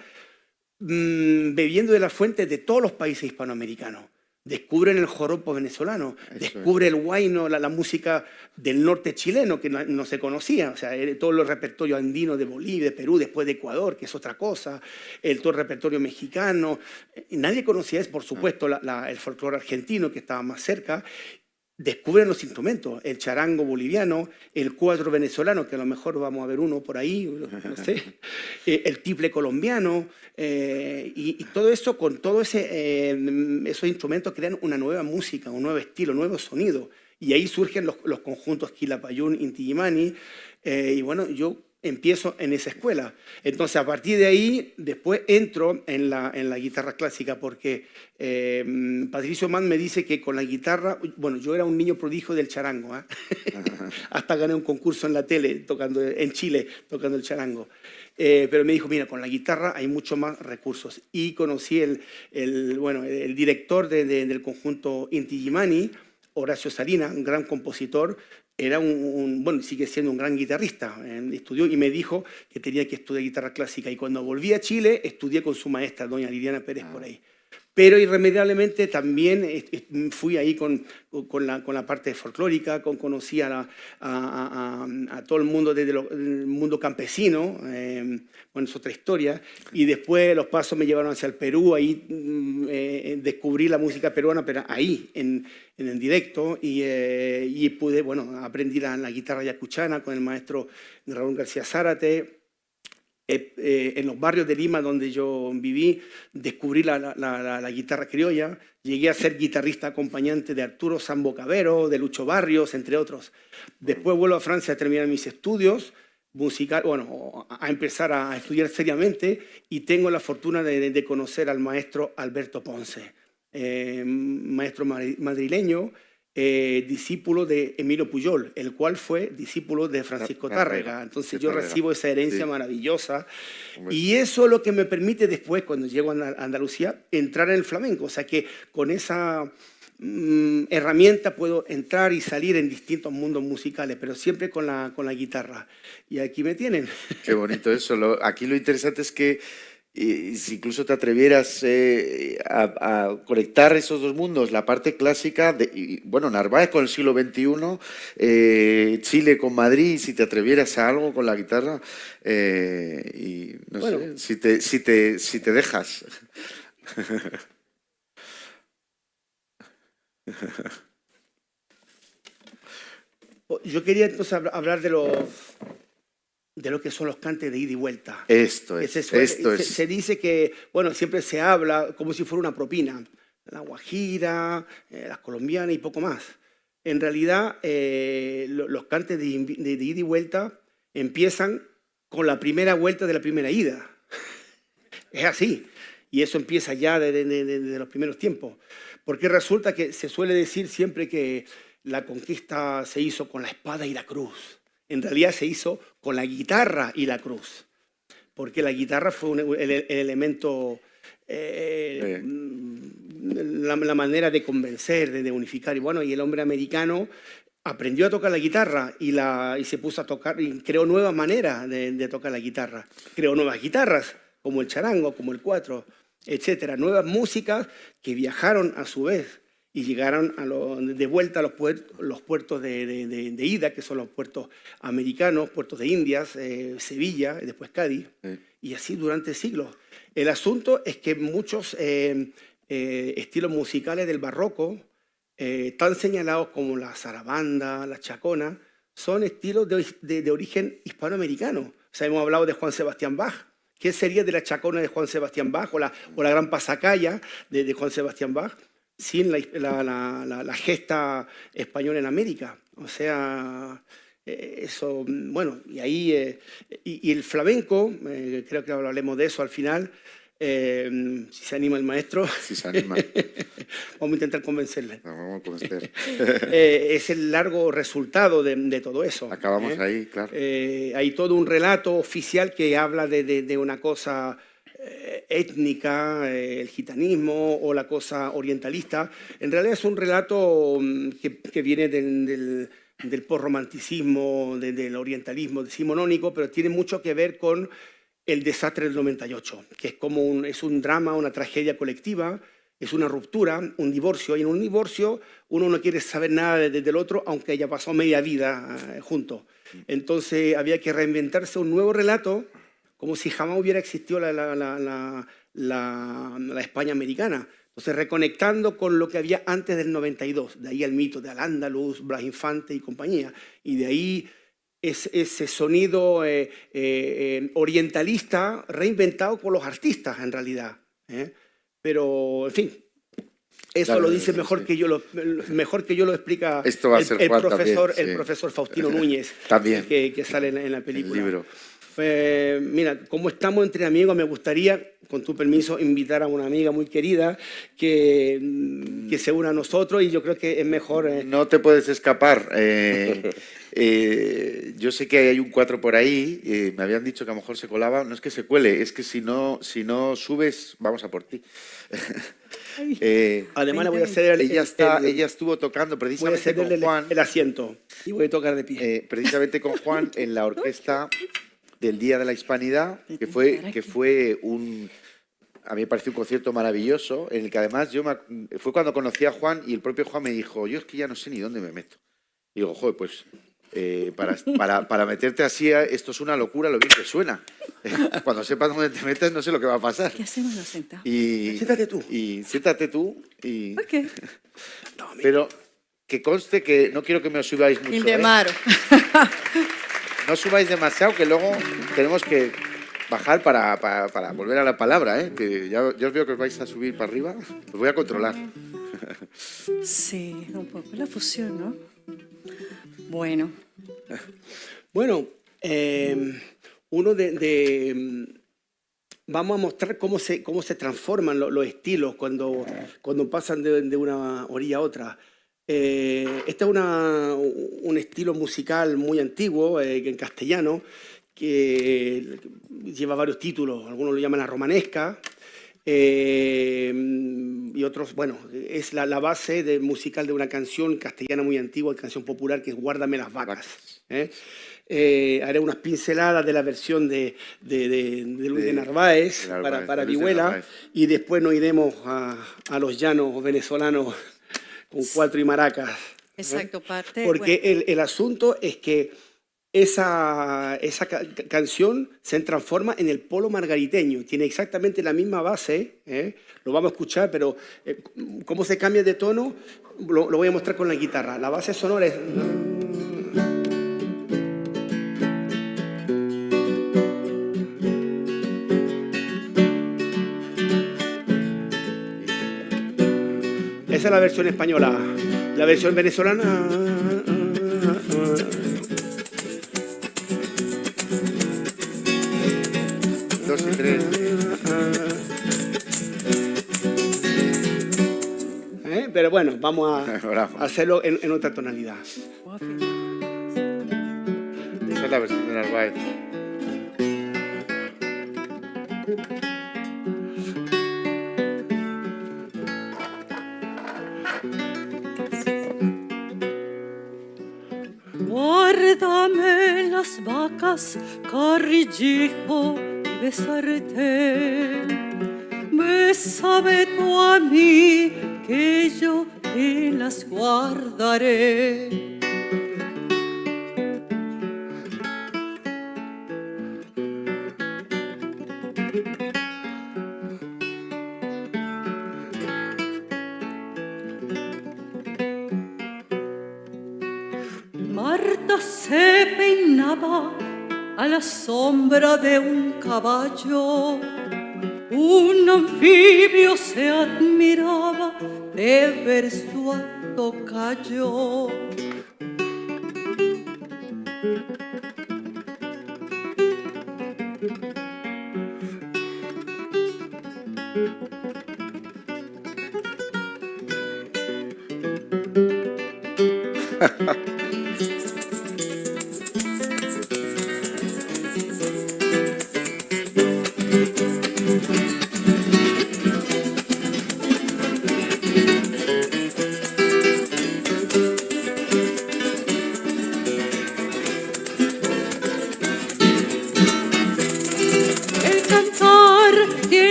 bebiendo de las fuentes de todos los países hispanoamericanos. Descubren el joropo venezolano, descubre el huayno, la música del norte chileno que no se conocía, o sea, todo el repertorio andino de Bolivia, de Perú, después de Ecuador, que es otra cosa, todo el repertorio mexicano. Nadie conocía eso, por supuesto, el folclore argentino, que estaba más cerca. Descubren los instrumentos, el charango boliviano, el cuatro venezolano, que a lo mejor vamos a ver uno por ahí, no sé, el tiple colombiano, y todo eso, con todos esos instrumentos crean una nueva música, un nuevo estilo, un nuevo sonido. Y ahí surgen los conjuntos Quilapayún, Inti Illimani, y bueno, yo empiezo en esa escuela. Entonces, a partir de ahí, después entro en la guitarra clásica, porque Patricio Mann me dice que con la guitarra, bueno, yo era un niño prodigio del charango, ¿eh? Hasta gané un concurso en la tele, en Chile, tocando el charango. Pero me dijo, mira, con la guitarra hay mucho más recursos. Y conocí el director del conjunto Inti Illimani, Horacio Sarina, un gran compositor. Era bueno, sigue siendo un gran guitarrista. Estudió y me dijo que tenía que estudiar guitarra clásica. Y cuando volví a Chile, estudié con su maestra, doña Liliana Pérez, por ahí. Pero irremediablemente también fui ahí con la parte folclórica, conocí a todo el mundo desde el mundo campesino, bueno, es otra historia, y después los pasos me llevaron hacia el Perú, ahí descubrí la música peruana, pero ahí, en el directo, y pude, bueno, aprendí la guitarra yacuchana con el maestro Raúl García Zárate. En los barrios de Lima donde yo viví, descubrí la guitarra criolla, llegué a ser guitarrista acompañante de Arturo Sambo Cabero, de Lucho Barrios, entre otros. Después vuelvo a Francia a terminar mis estudios musical, bueno, a empezar a estudiar seriamente, y tengo la fortuna de conocer al maestro Alberto Ponce, maestro madrileño, discípulo de Emilio Pujol, el cual fue discípulo de Francisco Tárrega. Entonces yo recibo esa herencia maravillosa y eso es lo que me permite después, cuando llego a Andalucía, entrar en el flamenco. O sea que con esa herramienta puedo entrar y salir en distintos mundos musicales, pero siempre con la guitarra. Y aquí me tienen. Qué bonito eso. Aquí lo interesante es que si incluso te atrevieras a conectar esos dos mundos, la parte clásica, bueno, Narváez con el siglo XXI, Chile con Madrid, si te atrevieras a algo con la guitarra, y no sé, si te dejas. Yo quería entonces hablar de lo que son los cantes de ida y vuelta. Se dice que, bueno, siempre se habla como si fuera una propina. La guajira, las colombianas y poco más. En realidad, los cantes de ida y vuelta empiezan con la primera vuelta de la primera ida. Es así. Y eso empieza ya desde los primeros tiempos. Porque resulta que se suele decir siempre que la conquista se hizo con la espada y la cruz. En realidad se hizo con la guitarra y la cruz, porque la guitarra fue el elemento, la manera de convencer, de unificar. Y bueno, y el hombre americano aprendió a tocar la guitarra y se puso a tocar y creó nuevas maneras de tocar la guitarra. Creó nuevas guitarras, como el charango, como el cuatro, etcétera. Nuevas músicas que viajaron a su vez y llegaron de vuelta a los puertos de ida, que son los puertos americanos, puertos de Indias, Sevilla, y después Cádiz, y así durante siglos. El asunto es que muchos estilos musicales del barroco, tan señalados como la zarabanda, la chacona, son estilos de origen hispanoamericano. O sea, hemos hablado de Juan Sebastián Bach. ¿Qué sería de la chacona de Juan Sebastián Bach o la gran pasacalla de Juan Sebastián Bach sin la gesta española en América? O sea, eso, bueno, y ahí, y el flamenco, creo que hablaremos de eso al final, si se anima el maestro. Si se anima. Vamos a intentar convencerle. Vamos a convencer. Es el largo resultado de todo eso. Acabamos ahí, claro. Hay todo un relato oficial que habla de una cosa étnica, el gitanismo o la cosa orientalista. En realidad es un relato que viene del posromanticismo, del orientalismo decimonónico, pero tiene mucho que ver con el desastre del 98, que es un drama, una tragedia colectiva, es una ruptura, un divorcio, y en un divorcio uno no quiere saber nada del otro, aunque haya pasado media vida juntos. Entonces había que reinventarse un nuevo relato, como si jamás hubiera existido la España americana. Entonces, reconectando con lo que había antes del 92, de ahí el mito de Al-Ándalus, Blas Infante y compañía, y de ahí ese sonido orientalista reinventado por los artistas, en realidad. Pero, en fin, eso lo dice mejor que yo lo explica el profesor Faustino Núñez, también, que sale en la película. El libro. Mira, como estamos entre amigos, me gustaría, con tu permiso, invitar a una amiga muy querida que se una a nosotros, y yo creo que es mejor... No te puedes escapar. Yo sé que hay un 4 por ahí, me habían dicho que a lo mejor se colaba. No es que se cuele, es que si no subes, vamos a por ti. Además, le voy a ceder ella estuvo tocando precisamente con Juan. El asiento y voy a tocar de pie. Precisamente con Juan en la orquesta del Día de la Hispanidad, que fue a mí me pareció un concierto maravilloso, en el que además fue cuando conocí a Juan y el propio Juan me dijo, yo es que ya no sé ni dónde me meto. Y digo, joder, pues para meterte así, esto es una locura lo bien que suena. Cuando sepas dónde te metes, no sé lo que va a pasar. ¿Qué hacemos? Nos sentamos. Siéntate tú. Siéntate tú. Ok. Pero que conste que no quiero que me os subáis mucho. Ildemaro. No subáis demasiado, que luego tenemos que bajar para volver a la palabra, que ya os veo que os vais a subir para arriba. Os voy a controlar. Sí, un poco la fusión, ¿no? Bueno, vamos a mostrar cómo se transforman los estilos cuando pasan de una orilla a otra. Este es un estilo musical muy antiguo, en castellano, que lleva varios títulos. Algunos lo llaman la romanesca, y otros, bueno, es la base musical de una canción castellana muy antigua, canción popular, que es Guárdame las vacas. Haré unas pinceladas de la versión de Luis de Narváez para Vihuela, y después nos iremos a los llanos venezolanos con cuatro y maracas. Exacto, parte. Porque Bueno, el asunto es que esa canción se transforma en el polo margariteño. Tiene exactamente la misma base, lo vamos a escuchar, pero cómo se cambia de tono lo voy a mostrar con la guitarra. La base sonora es... Esa es la versión española. La versión venezolana... Dos y tres. Pero bueno, vamos a Bravo. hacerlo en otra tonalidad. Esa es la versión de Narváez. Guárdame las vacas, carrillijo, y besarte. Bésame tú a mí, que yo te las guardaré. Marta se peinaba a la sombra de un caballo. Un anfibio se admiraba de ver su tocayo.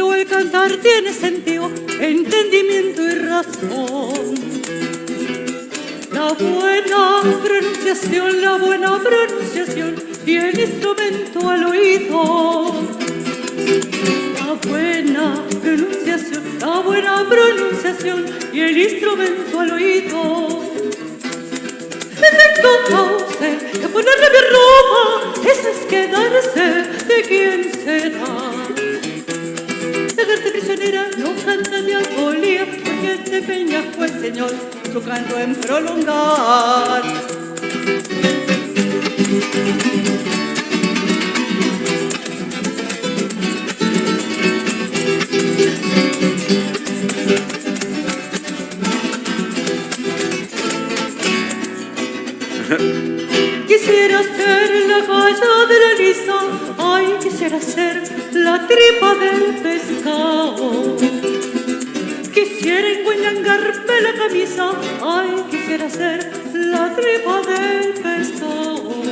El cantar tiene sentido, entendimiento y razón. La buena pronunciación y el instrumento al oído. La buena pronunciación y el instrumento al oído. Efecto cauce, que ponerle bien Roma, eso es quedarse de quién será. Quedarte prisionera no canta de agonía, porque te peña fue el Señor su canto en prolongar. Quisiera ser la galla de la lisa, ay, quisiera ser la tripa del pescado. Quisiera enguañangarme la camisa, ay, quisiera ser la tripa del pescado.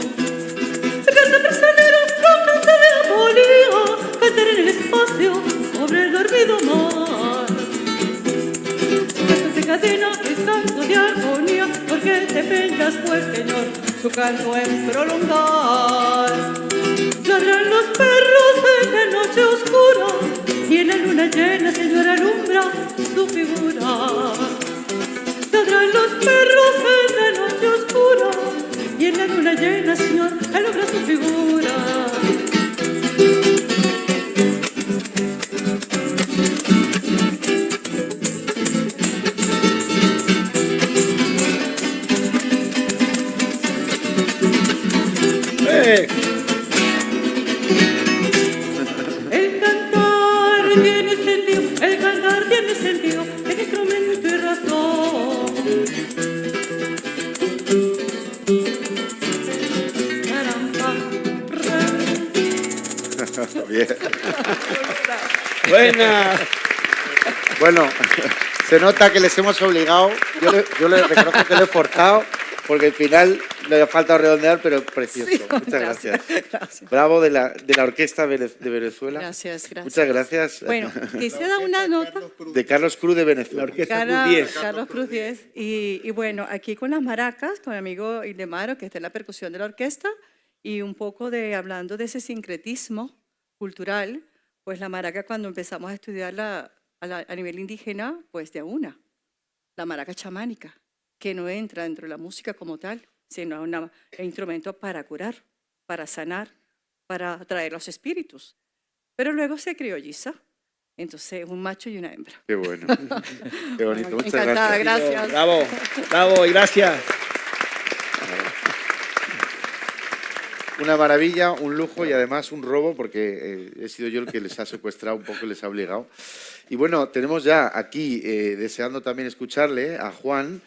Canta prisionero, no canta de agonía, cantar en el espacio sobre el dormido mar. Canto de cadena es canto de armonía, porque te peñas pues, Señor, su canto en prolongar. Ladran los perros en la noche oscura y en la luna llena, Señor, alumbra su figura. Ladran los perros en la noche oscura y en la luna llena, Señor, alumbra su figura. El cantar tiene sentido, el instrumento y razón. Bien. Buena. Bueno, se nota que les hemos obligado. Yo le reconozco que lo he forzado, porque al final le ha faltado redondear, pero precioso. Sí, Muchas gracias. Gracias. Bravo de la Orquesta de Venezuela. Gracias, gracias. Muchas gracias. Bueno, quisiera una nota. De Carlos Cruz de La Venezuela. orquesta Cruz 10. Carlos Cruz 10. Y bueno, aquí con las maracas, con mi amigo Ildemaro, que está en la percusión de la orquesta, y un poco hablando de ese sincretismo cultural, pues la maraca cuando empezamos a estudiarla a nivel indígena, pues de una, la maraca chamánica, que no entra dentro de la música como tal, sino un instrumento para curar, para sanar, para atraer los espíritus. Pero luego se criolliza, entonces un macho y una hembra. Qué bueno. Qué bonito. Muchas Encantada, gracias. gracias. Bravo, bravo y gracias. Una maravilla, un lujo y además un robo, porque he sido yo el que les ha secuestrado un poco y les ha obligado. Y bueno, tenemos ya aquí, deseando también escucharle a Juan,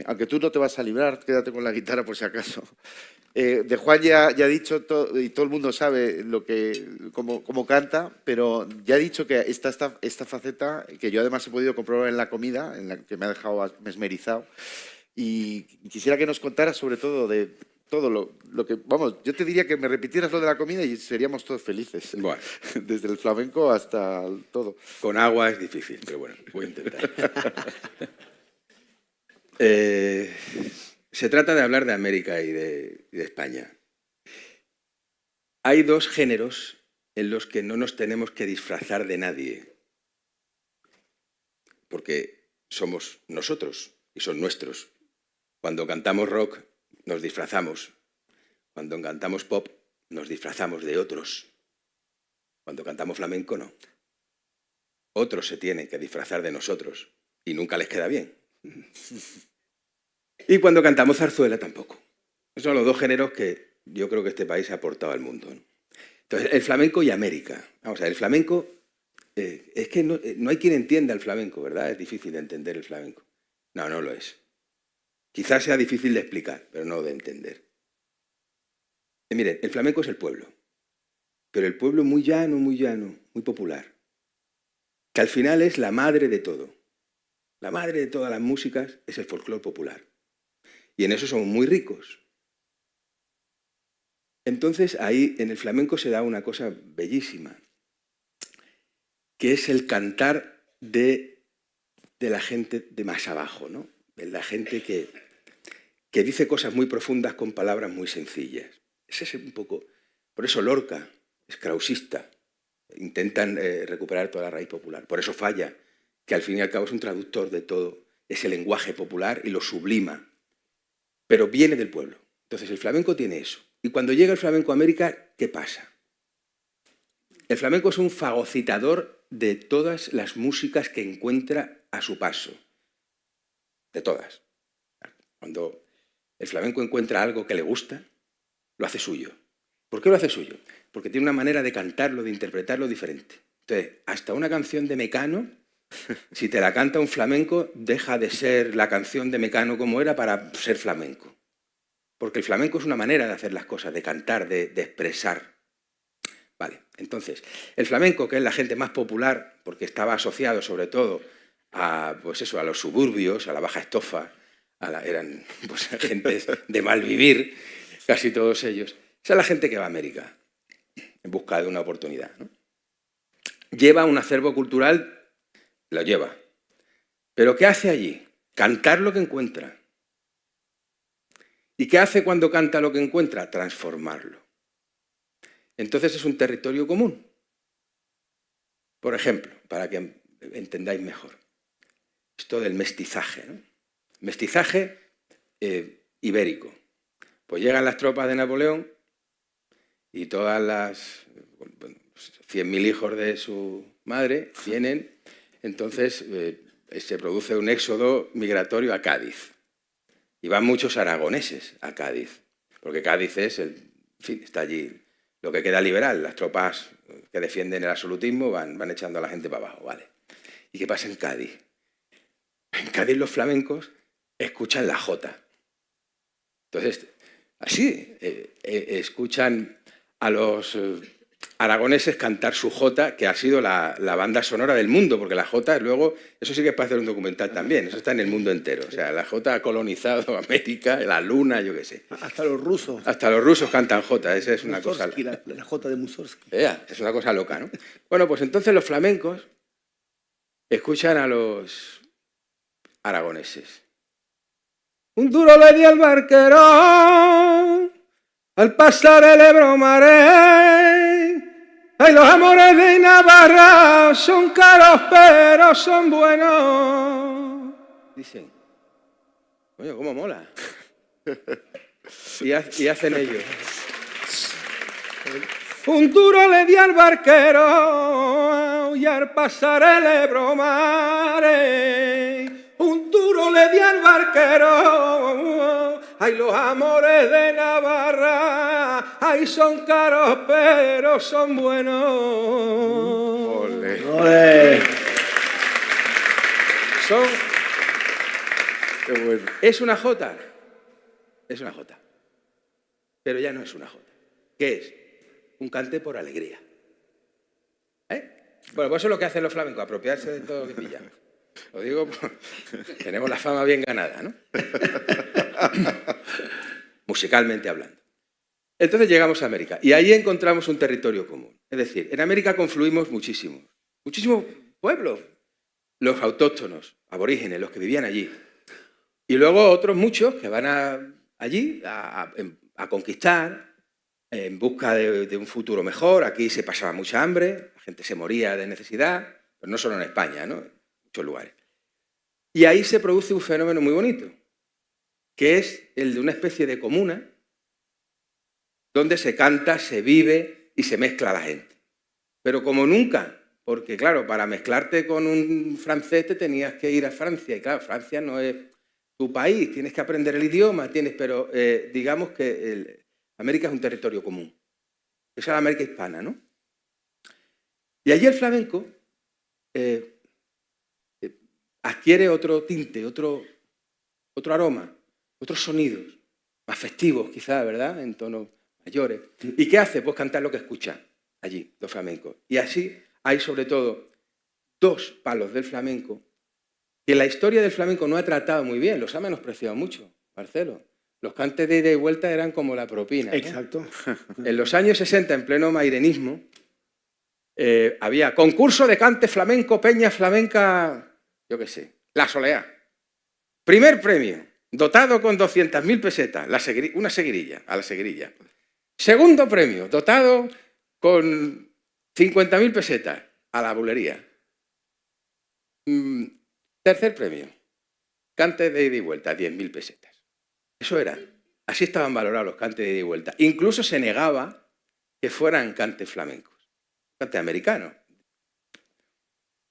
aunque tú no te vas a librar, quédate con la guitarra por si acaso. De Juan ya ha dicho, y todo el mundo sabe cómo canta, pero ya ha dicho que esta faceta, que yo además he podido comprobar en la comida, en la que me ha dejado mesmerizado, y quisiera que nos contara sobre todo de todo lo que... Vamos, yo te diría que me repitieras lo de la comida y seríamos todos felices. Bueno, Desde el flamenco hasta todo. con agua es difícil, pero bueno, voy a intentar. Se trata de hablar de América y de España. Hay dos géneros en los que no nos tenemos que disfrazar de nadie, porque somos nosotros y son nuestros. Cuando cantamos rock nos disfrazamos, cuando cantamos pop nos disfrazamos de otros, cuando cantamos flamenco no. Otros se tienen que disfrazar de nosotros y nunca les queda bien. Y cuando cantamos zarzuela tampoco. Esos son los dos géneros que yo creo que este país ha aportado al mundo, ¿no? Entonces, el flamenco y América. Vamos a ver, el flamenco, es que no hay quien entienda el flamenco, ¿verdad? Es difícil de entender el flamenco. No, no lo es. Quizás sea difícil de explicar, pero no de entender. Miren, el flamenco es el pueblo, pero el pueblo muy llano, muy popular, que al final es la madre de todo. La madre de todas las músicas es el folclore popular. Y en eso somos muy ricos. Entonces ahí en el flamenco se da una cosa bellísima, que es el cantar de la gente de más abajo, ¿no? De la gente que dice cosas muy profundas con palabras muy sencillas. Ese es un poco... Por eso Lorca es krausista. Intentan recuperar toda la raíz popular. Por eso Falla, que al fin y al cabo es un traductor de todo ese lenguaje popular y lo sublima. Pero viene del pueblo. Entonces el flamenco tiene eso. Y cuando llega el flamenco a América, ¿qué pasa? El flamenco es un fagocitador de todas las músicas que encuentra a su paso. De todas. Cuando el flamenco encuentra algo que le gusta, lo hace suyo. ¿Por qué lo hace suyo? Porque tiene una manera de cantarlo, de interpretarlo diferente. Entonces, hasta una canción de Mecano, si te la canta un flamenco, deja de ser la canción de Mecano como era para ser flamenco. Porque el flamenco es una manera de hacer las cosas, de cantar, de expresar. Vale, entonces, el flamenco, que es la gente más popular, porque estaba asociado sobre todo a, pues eso, a los suburbios, a la baja estofa, eran pues, gentes de mal vivir, casi todos ellos. Esa es la gente que va a América en busca de una oportunidad, ¿no? Lleva un acervo cultural, lo lleva. ¿Pero qué hace allí? Cantar lo que encuentra. ¿Y qué hace cuando canta lo que encuentra? Transformarlo. Entonces es un territorio común. Por ejemplo, para que entendáis mejor, esto del mestizaje, ¿no? Mestizaje ibérico. Pues llegan las tropas de Napoleón y todas las 100.000 hijos de su madre vienen, entonces se produce un éxodo migratorio a Cádiz. Y van muchos aragoneses a Cádiz, porque Cádiz es, en fin, está allí lo que queda liberal. Las tropas que defienden el absolutismo van echando a la gente para abajo, ¿vale? ¿Y qué pasa en Cádiz? En Cádiz los flamencos escuchan la jota. Entonces, así, escuchan a los aragoneses cantar su jota, que ha sido la banda sonora del mundo, porque la jota luego, eso sí que es para hacer un documental también, eso está en el mundo entero. O sea, la jota ha colonizado América, la luna, yo qué sé. Hasta los rusos. Hasta los rusos cantan jota, esa es una cosa... Mussorgsky, la jota de Mussorgsky. Es una cosa loca, ¿no? Bueno, pues entonces los flamencos escuchan a los aragoneses. Un duro le di al barquero al pasar el Ebro Maré. Ay, los amores de Navarra son caros pero son buenos. Dicen, coño, cómo mola. Y hacen ellos. Un duro le di al barquero y al pasar el Ebro Mare. Un duro le di al barquero. Ay, los amores de Navarra. Ay, son caros pero son buenos. Ole. Ole. Son... Qué bueno. ¿Es una jota? Es una jota. Pero ya no es una jota. ¿Qué es? Un cante por alegría. Bueno, pues eso es lo que hacen los flamencos, apropiarse de todo lo que pillan. Lo digo, pues, tenemos la fama bien ganada, ¿no? Musicalmente hablando. Entonces llegamos a América y ahí encontramos un territorio común. Es decir, en América confluimos muchísimos pueblos, los autóctonos, aborígenes, los que vivían allí. Y luego otros muchos que van allí a conquistar, en busca de un futuro mejor. Aquí se pasaba mucha hambre, la gente se moría de necesidad, pero no solo en España, ¿no? En muchos lugares. Y ahí se produce un fenómeno muy bonito, que es el de una especie de comuna donde se canta, se vive y se mezcla la gente. Pero como nunca, porque claro, para mezclarte con un francés te tenías que ir a Francia, y claro, Francia no es tu país, tienes que aprender el idioma, pero digamos que América es un territorio común. Esa es la América hispana, ¿no? Y allí el flamenco adquiere otro tinte, otro aroma, otros sonidos, más festivos quizás, ¿verdad? En tonos mayores. ¿Y qué hace? Pues cantar lo que escuchan allí, los flamencos. Y así hay sobre todo dos palos del flamenco que la historia del flamenco no ha tratado muy bien, los ha menospreciado mucho, Marcelo. Los cantes de ida y vuelta eran como la propina, ¿no? Exacto. En los años 60, en pleno mairenismo, había concurso de cante flamenco, peña flamenca, yo qué sé, La Soleá. Primer premio, dotado con 200.000 pesetas, una seguirilla, a la seguirilla. Segundo premio, dotado con 50.000 pesetas, a la bulería. Tercer premio, cante de ida y vuelta, 10.000 pesetas. Eso era. Así estaban valorados los cantes de ida y vuelta. Incluso se negaba que fueran cantes flamencos. Cante americano.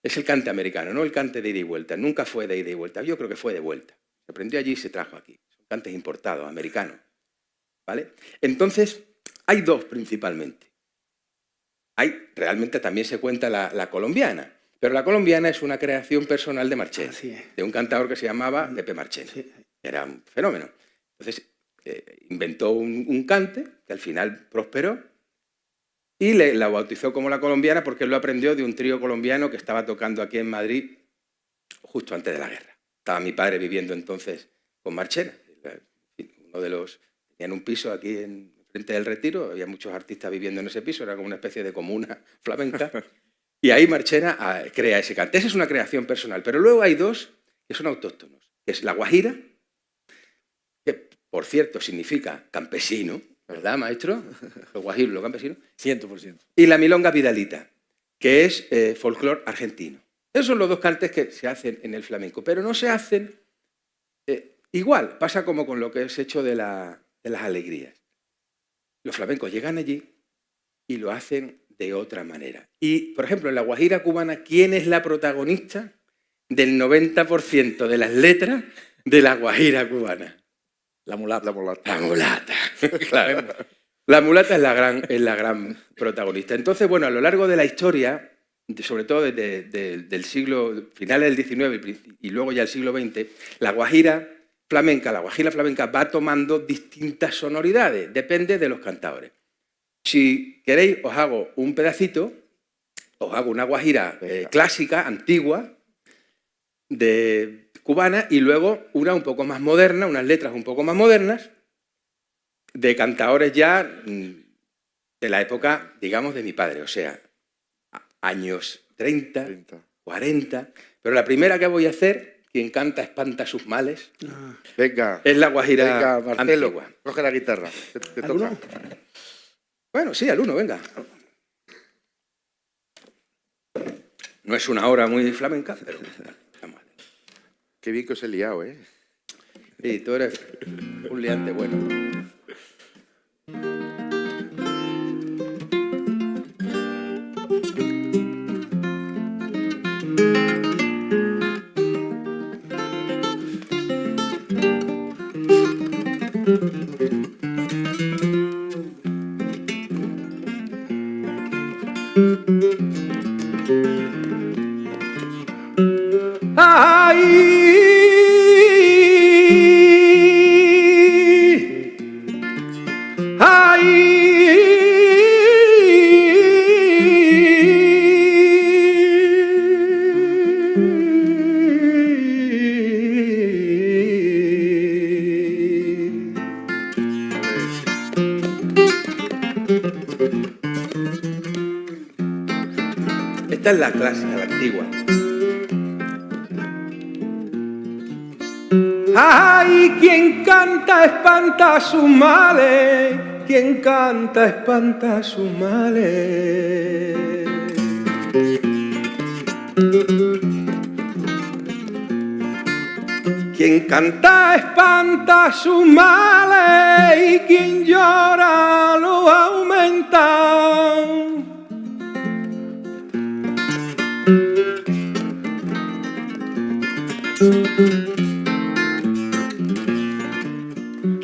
Es el cante americano, no el cante de ida y vuelta. Nunca fue de ida y vuelta. Yo creo que fue de vuelta. Se aprendió allí y se trajo aquí. Son cantes importados, americanos. ¿Vale? Entonces, hay dos principalmente. Realmente también se cuenta la colombiana. Pero la colombiana es una creación personal de Marchena, de un cantador que se llamaba Pepe Marchena. Sí. Era un fenómeno. Entonces, inventó un cante que al final prosperó y la bautizó como la colombiana porque él lo aprendió de un trío colombiano que estaba tocando aquí en Madrid justo antes de la guerra. Estaba mi padre viviendo entonces con Marchena. Tenían un piso aquí frente del Retiro, había muchos artistas viviendo en ese piso, era como una especie de comuna flamenca. Y ahí Marchena crea ese cante. Esa es una creación personal. Pero luego hay dos que son autóctonos, que es la guajira, que por cierto significa campesino, ¿verdad, maestro? Los guajiros, los campesinos. 100%. Y la milonga vidalita, que es folclore argentino. Esos son los dos cantes que se hacen en el flamenco, pero no se hacen igual. Pasa como con lo que es hecho de las alegrías. Los flamencos llegan allí y lo hacen de otra manera. Y, por ejemplo, en la guajira cubana, ¿quién es la protagonista del 90% de las letras de la guajira cubana? La mulata. La mulata. Claro. La mulata es la gran protagonista. Entonces, bueno, a lo largo de la historia, sobre todo desde del siglo, finales del XIX y luego ya el siglo XX, la guajira flamenca va tomando distintas sonoridades, depende de los cantadores. Si queréis, os hago un pedacito, os hago una guajira clásica, antigua, de cubana, y luego una un poco más moderna, unas letras un poco más modernas, de cantaores ya de la época, digamos, de mi padre, o sea, años 30, 40. Pero la primera que voy a hacer, quien canta espanta sus males, Venga. es la guajira Venga, Marcelo, antigua. coge la guitarra. Te toca. Bueno, sí, al uno, venga. No es una hora muy flamenca, pero vamos a ver. Qué bien que os he liado, ¿eh? Sí, tú eres un liante bueno. Esta es la clásica, la antigua. ¡Ay! Quien canta espanta sus males, quien canta espanta sus males. Quien canta espanta sus males y quien llora lo aumenta.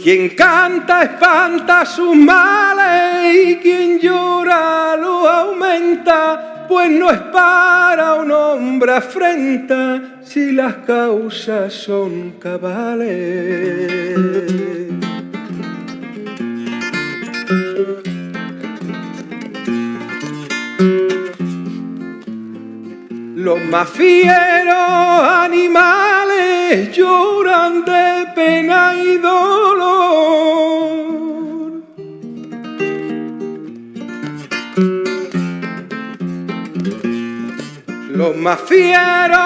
Quien canta espanta sus males y quien llora lo aumenta, pues no es para un hombre afrenta si las causas son cabales. Los más fieros animales lloran de pena y dolor. Los más fieros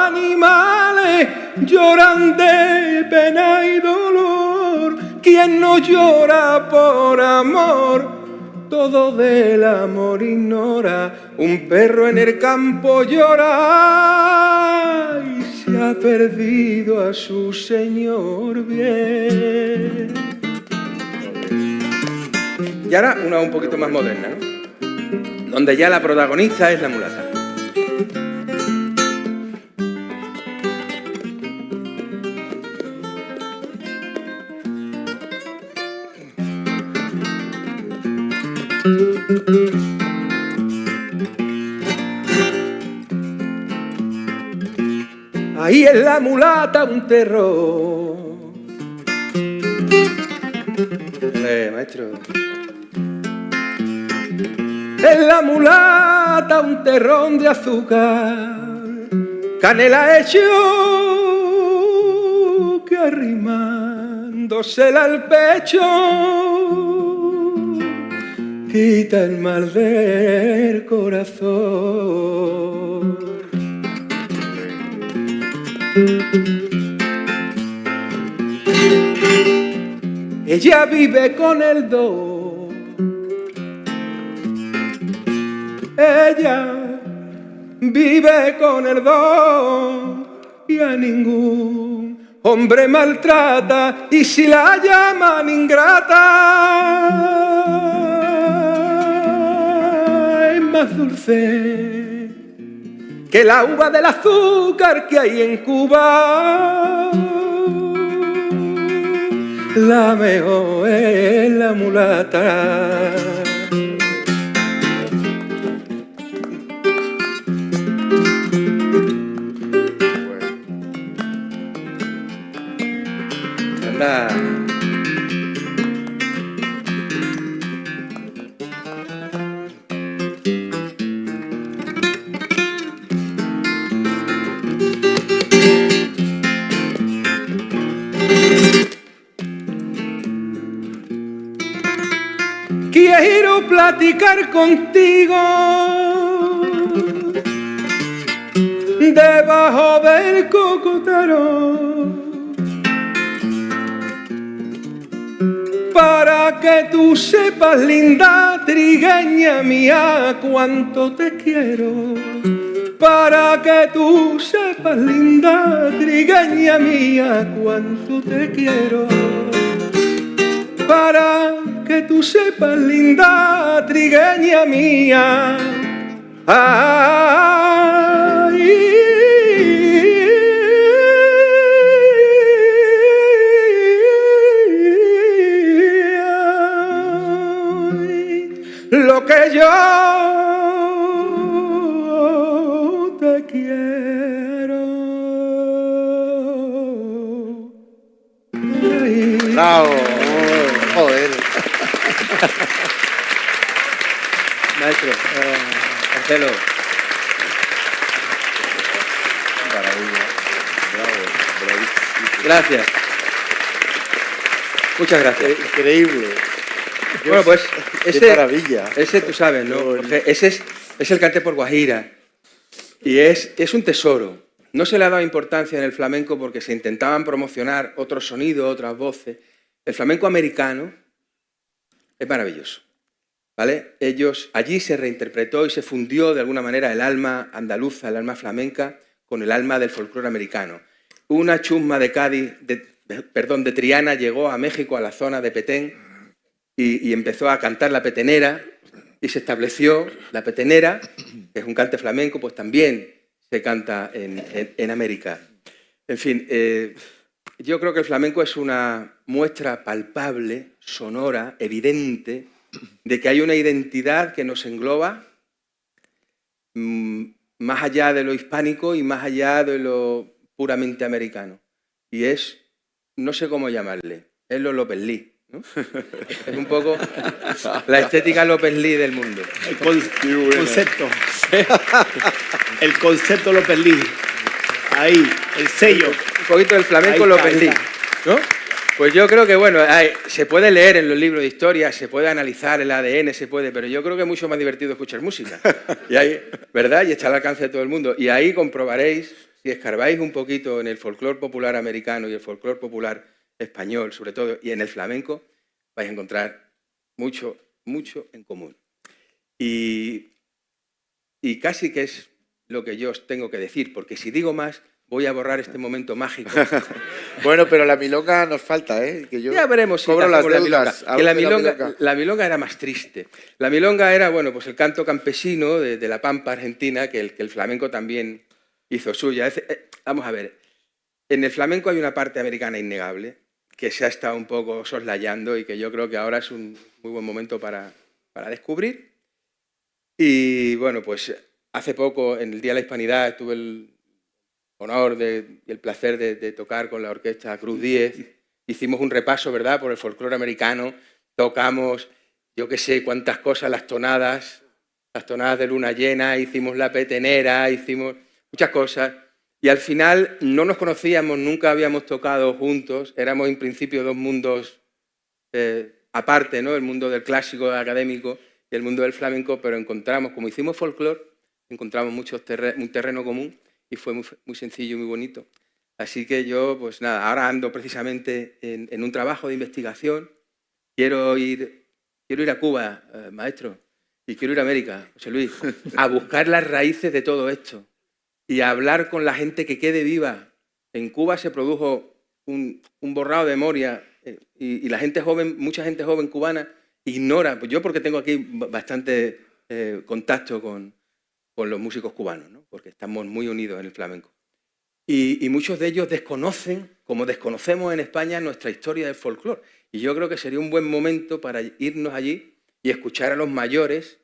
animales lloran de pena y dolor. Quien no llora por amor, todo del amor ignora. Un perro en el campo llora y se ha perdido a su señor bien. Y ahora una un poquito más moderna, ¿no? Donde ya la protagonista es la mulata. Ahí es la mulata un terror. Maestro. Es la mulata un terrón de azúcar, canela hecho que arrimándosela al pecho quita el mal del corazón. Ella vive con el do, ella vive con el do y a ningún hombre maltrata, y si la llaman ingrata es más dulce que la uva del azúcar que hay en Cuba. La mejor es la mulata. Anda. platicar contigo debajo del cocotero, para que tú sepas, linda trigueña mía, cuánto te quiero. Para que tú sepas, linda trigueña mía, cuánto te quiero. Para que tú sepas, linda trigueña mía, lo que yo te quiero. ¡Bravo! Joder. Maestro, Marcelo. Maravilla. Bravo. Bravísimo. Gracias. Muchas gracias. Increíble. Bueno, pues Qué maravilla. ese tú sabes, ¿no? Jorge? Ese es el cante por Guajira. Y es un tesoro. No se le ha dado importancia en el flamenco porque se intentaban promocionar otros sonidos, otras voces. El flamenco americano es maravilloso, ¿vale? Allí se reinterpretó y se fundió de alguna manera el alma andaluza, el alma flamenca, con el alma del folclore americano. Una chusma de Cádiz, de Triana, llegó a México, a la zona de Petén, y empezó a cantar la petenera, y se estableció la petenera, que es un cante flamenco, pues también se canta en América. En fin, yo creo que el flamenco es una muestra palpable, sonora, evidente, de que hay una identidad que nos engloba más allá de lo hispánico y más allá de lo puramente americano. Y es, no sé cómo llamarle, es lo López Lee, ¿no? Es un poco la estética López Lee del mundo. El concepto. El concepto López Lee. Ahí, el sello. Un poquito del flamenco Ahí está, López ahí Lee, está. ¿no? Pues yo creo que, bueno, se puede leer en los libros de historia, se puede analizar el ADN, pero yo creo que es mucho más divertido escuchar música. Y ahí, ¿verdad? Y está al alcance de todo el mundo. Y ahí comprobaréis, si escarbáis un poquito en el folclore popular americano y el folclore popular español, sobre todo, y en el flamenco, vais a encontrar mucho, mucho en común. Y casi que es lo que yo os tengo que decir, porque si digo más, voy a borrar este momento mágico. Bueno, pero la milonga nos falta, ¿eh? Que yo Ya veremos si cobro la las hacemos deudas. Que la milonga era más triste. La milonga era, bueno, pues el canto campesino de la Pampa argentina, que el flamenco también hizo suya. Vamos a ver, en el flamenco hay una parte americana innegable, que se ha estado un poco soslayando y que yo creo que ahora es un muy buen momento para descubrir. Y bueno, pues hace poco, en el Día de la Hispanidad, tuve el honor y el placer de tocar con la orquesta Cruz 10. Hicimos un repaso, ¿verdad?, por el folclore americano. Tocamos, yo qué sé, cuántas cosas, las tonadas de luna llena, hicimos la petenera, hicimos muchas cosas. Y al final no nos conocíamos, nunca habíamos tocado juntos. Éramos en principio dos mundos aparte, ¿no? El mundo del clásico académico y el mundo del flamenco, pero encontramos, como hicimos folclore, encontramos un terreno común. Y fue muy sencillo y muy bonito. Así que yo, pues nada, ahora ando precisamente en un trabajo de investigación. Quiero ir a Cuba, maestro, y quiero ir a América, José Luis, a buscar las raíces de todo esto y a hablar con la gente que quede viva. En Cuba se produjo un borrado de memoria y la gente joven, mucha gente joven cubana, ignora, pues yo porque tengo aquí bastante contacto con los músicos cubanos, ¿no? Porque estamos muy unidos en el flamenco. Y muchos de ellos desconocen, como desconocemos en España, nuestra historia del folclore. Y yo creo que sería un buen momento para irnos allí y escuchar a los mayores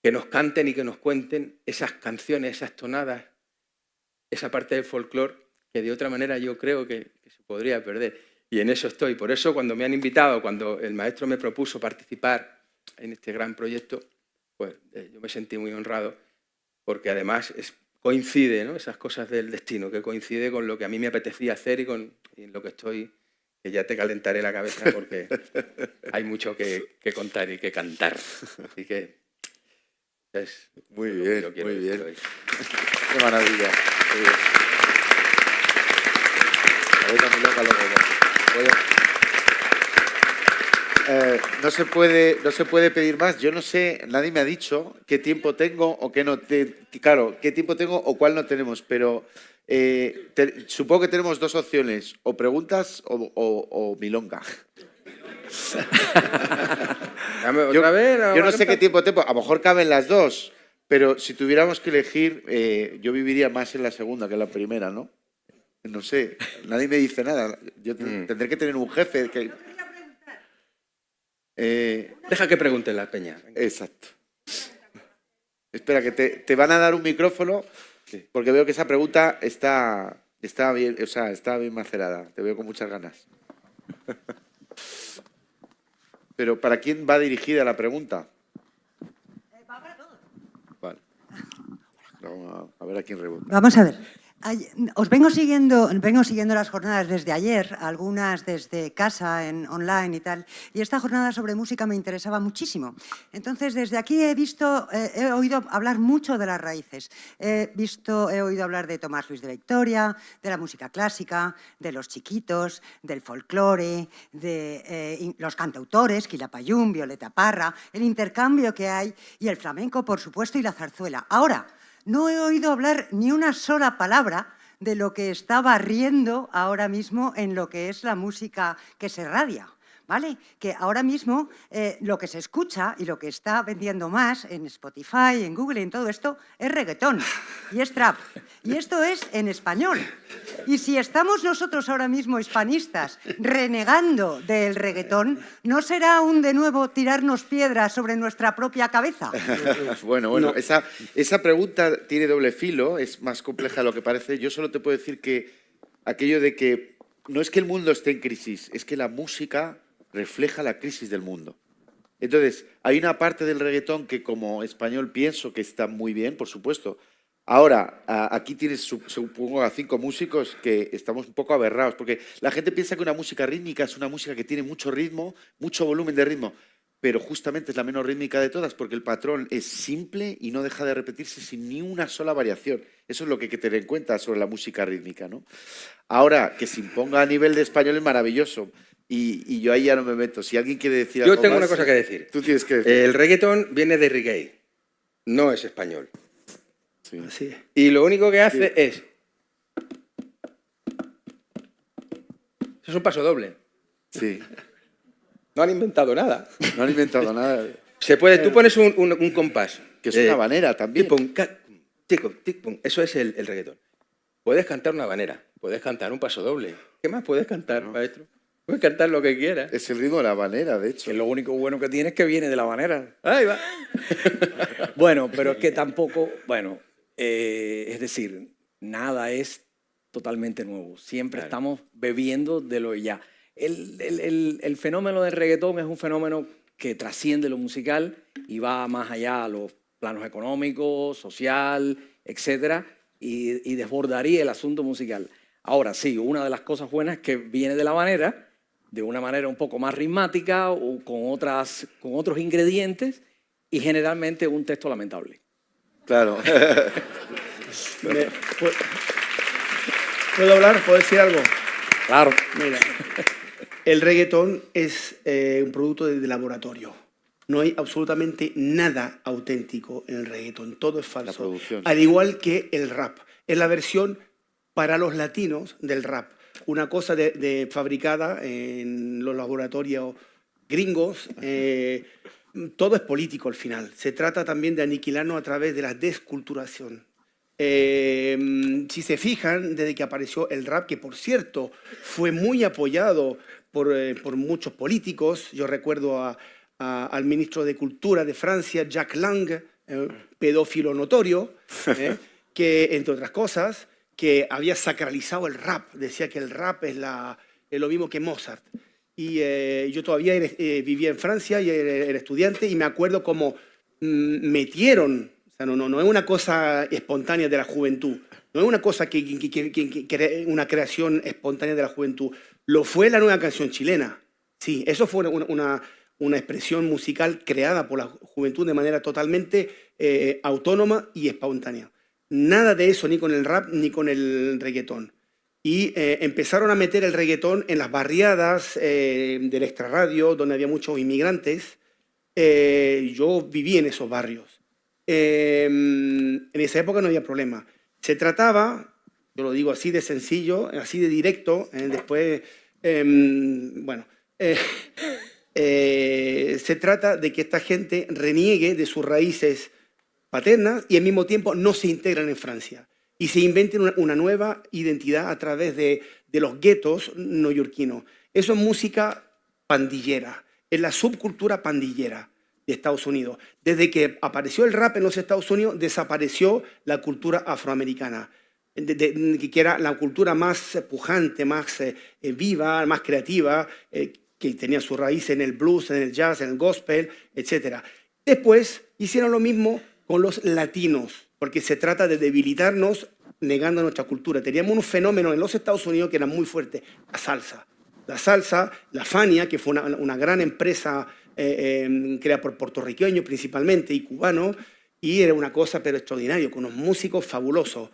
que nos canten y que nos cuenten esas canciones, esas tonadas, esa parte del folclore que de otra manera yo creo que se podría perder. Y en eso estoy. Por eso cuando me han invitado, cuando el maestro me propuso participar en este gran proyecto, pues yo me sentí muy honrado, porque además coincide, ¿no? Esas cosas del destino, que coincide con lo que a mí me apetecía hacer y en lo que estoy que ya te calentaré la cabeza porque hay mucho que contar y que cantar. Así que es Muy lo que bien, yo quiero muy decir bien. hoy. Qué maravilla. Muy bien. Ahorita me loca lo que no se puede pedir más. Yo no sé, nadie me ha dicho qué tiempo tengo o qué no claro, qué tiempo tengo o cuál no tenemos, pero supongo que tenemos dos opciones, o preguntas o milonga. ¿Otra vez? Yo no sé qué tiempo tengo, a lo mejor caben las dos, pero si tuviéramos que elegir, yo viviría más en la segunda que en la primera, ¿no? No sé, nadie me dice nada. Yo tendré que tener un jefe que... Deja que pregunte la peña. Exacto. Espera, que te van a dar un micrófono, porque veo que esa pregunta está bien, o sea, está bien macerada. Te veo con muchas ganas. Pero ¿para quién va dirigida la pregunta? Va para todos. Vale. Vamos a ver a quién rebota. Vamos a ver. Os vengo siguiendo las jornadas desde ayer, algunas desde casa, online y tal, y esta jornada sobre música me interesaba muchísimo. Entonces, desde aquí he oído hablar mucho de las raíces. He oído hablar de Tomás Luis de Victoria, de la música clásica, de los chiquitos, del folclore, de los cantautores, Quilapayún, Violeta Parra, el intercambio que hay, y el flamenco, por supuesto, y la zarzuela. Ahora, no he oído hablar ni una sola palabra de lo que está barriendo ahora mismo en lo que es la música que se radia, ¿vale? Que ahora mismo lo que se escucha y lo que está vendiendo más en Spotify, en Google y en todo esto es reggaetón y es trap. Y esto es en español. Y si estamos nosotros ahora mismo hispanistas renegando del reggaetón, ¿no será aún de nuevo tirarnos piedras sobre nuestra propia cabeza? Bueno, esa pregunta tiene doble filo, es más compleja de lo que parece. Yo solo te puedo decir que aquello de que no es que el mundo esté en crisis, es que la música refleja la crisis del mundo. Entonces, hay una parte del reggaetón que como español pienso que está muy bien, por supuesto. Ahora, aquí tienes, supongo, a 5 músicos que estamos un poco aberrados, porque la gente piensa que una música rítmica es una música que tiene mucho ritmo, mucho volumen de ritmo, pero justamente es la menos rítmica de todas porque el patrón es simple y no deja de repetirse sin ni una sola variación. Eso es lo que hay que tener en cuenta sobre la música rítmica, ¿no? Ahora, que se imponga a nivel de español es maravilloso. Y yo ahí ya no me meto. Si alguien quiere decir algo Yo tengo más, una cosa que decir. Tú tienes que decir. El reggaetón viene de reggae, no es español. Sí. Así es. Y lo único que hace es... Eso es un paso doble. Sí. No han inventado nada. No han inventado nada. Tú pones un compás. Que es una habanera también. Eso es el reggaetón. Puedes cantar una habanera, puedes cantar un paso doble. ¿Qué más puedes cantar, maestro? Puedes cantar lo que quieras. Es el ritmo de la habanera, de hecho. Que lo único bueno que tiene es que viene de la habanera. Ahí va. Bueno, pero es que tampoco, es decir, nada es totalmente nuevo. Siempre estamos bebiendo de lo ya. El fenómeno del reggaetón es un fenómeno que trasciende lo musical y va más allá a los planos económicos, social, etcétera, y desbordaría el asunto musical. Ahora sí, una de las cosas buenas es que viene de la habanera, de una manera un poco más ritmática o con otros ingredientes y generalmente un texto lamentable. Claro. ¿Puedo hablar? ¿Puedo decir algo? Claro. Mira, el reggaetón es un producto de laboratorio. No hay absolutamente nada auténtico en el reggaetón. Todo es falso. La producción. Al igual que el rap. Es la versión para los latinos del rap. Una cosa fabricada en los laboratorios gringos. Todo es político al final. Se trata también de aniquilarnos a través de la desculturación. Si se fijan, desde que apareció el rap, que por cierto fue muy apoyado por muchos políticos, yo recuerdo al ministro de Cultura de Francia, Jacques Lang, pedófilo notorio, que entre otras cosas, que había sacralizado el rap, decía que el rap es lo mismo que Mozart. Y yo todavía vivía en Francia y era estudiante y me acuerdo cómo metieron, o sea, no es una cosa espontánea de la juventud, no es una cosa una creación espontánea de la juventud. Lo fue la nueva canción chilena. Sí, eso fue una expresión musical creada por la juventud de manera totalmente autónoma y espontánea. Nada de eso, ni con el rap ni con el reggaetón. Y empezaron a meter el reggaetón en las barriadas del extrarradio, donde había muchos inmigrantes. Yo viví en esos barrios. En esa época no había problema. Se trataba, yo lo digo así de sencillo, así de directo, después, se trata de que esta gente reniegue de sus raíces paternas y al mismo tiempo no se integran en Francia y se inventen una nueva identidad a través de los guetos neoyorquinos. Eso es música pandillera, es la subcultura pandillera de Estados Unidos. Desde que apareció el rap en los Estados Unidos, desapareció la cultura afroamericana, que era la cultura más pujante, más viva, más creativa, que tenía su raíz en el blues, en el jazz, en el gospel, etc. Después hicieron lo mismo con los latinos, porque se trata de debilitarnos negando nuestra cultura. Teníamos un fenómeno en los Estados Unidos que era muy fuerte, la salsa. La salsa, la Fania, que fue una gran empresa creada por puertorriqueños principalmente y cubanos, y era una cosa pero extraordinaria, con unos músicos fabulosos.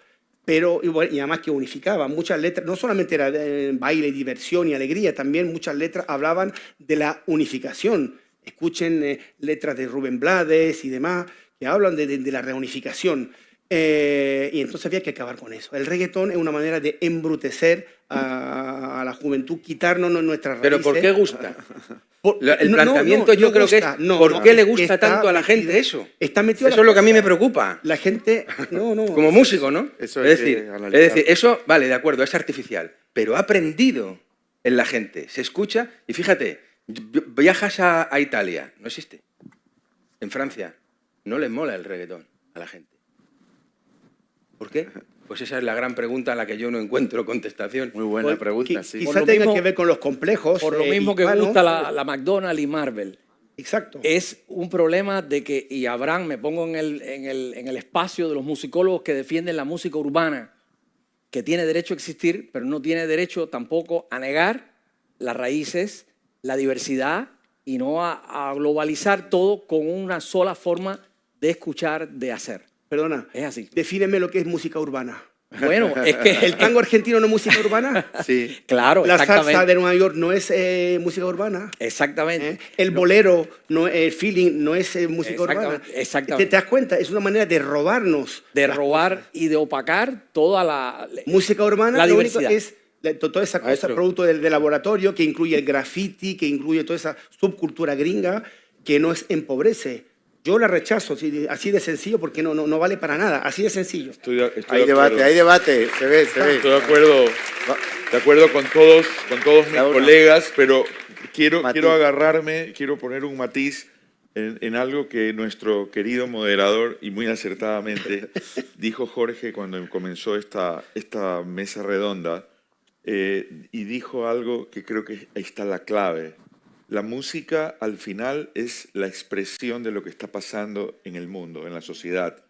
Pero, y además que unificaba muchas letras, no solamente era baile, diversión y alegría, también muchas letras hablaban de la unificación. Escuchen letras de Rubén Blades y demás, que hablan de la reunificación. Y entonces había que acabar con eso. El reggaetón es una manera de embrutecer a la juventud, quitarnos nuestras raíces. ¿Pero por qué gusta? El planteamiento yo creo que es ¿por qué le gusta tanto a la gente eso? Está metido eso es lo que a mí me preocupa. La gente, como músico, ¿no? Eso es decir, eso, vale, de acuerdo, es artificial, pero ha aprendido en la gente. Se escucha y fíjate, viajas a Italia, no existe. En Francia, no les mola el reggaetón a la gente. ¿Por qué? Pues esa es la gran pregunta a la que yo no encuentro contestación. Muy buena pregunta, sí. Quizá tenga que ver con los complejos. Por lo mismo que gusta la McDonald's y Marvel. Exacto. Es un problema de que, y Abraham, me pongo en el espacio de los musicólogos que defienden la música urbana, que tiene derecho a existir, pero no tiene derecho tampoco a negar las raíces, la diversidad y no a globalizar todo con una sola forma de escuchar, de hacer. Perdona, es así. Defíneme lo que es música urbana. Bueno, es que... ¿El tango argentino no es música urbana? Sí. Claro, la salsa de Nueva York no es música urbana. Exactamente. El bolero, el feeling, no es música urbana. Exactamente. ¿Te das cuenta? Es una manera de robarnos. De robar y de opacar toda la... Música urbana, la lo único diversidad. es toda esa cosa, producto del laboratorio, que incluye el graffiti, que incluye toda esa subcultura gringa, que nos empobrece. Yo la rechazo, así de sencillo, porque no vale para nada, así de sencillo. Hay debate, se ve. Estoy de acuerdo con todos mis colegas, pero quiero agarrarme, quiero poner un matiz en algo que nuestro querido moderador, y muy acertadamente, dijo Jorge cuando comenzó esta mesa redonda, y dijo algo que creo que ahí está la clave. La música, al final, es la expresión de lo que está pasando en el mundo, en la sociedad.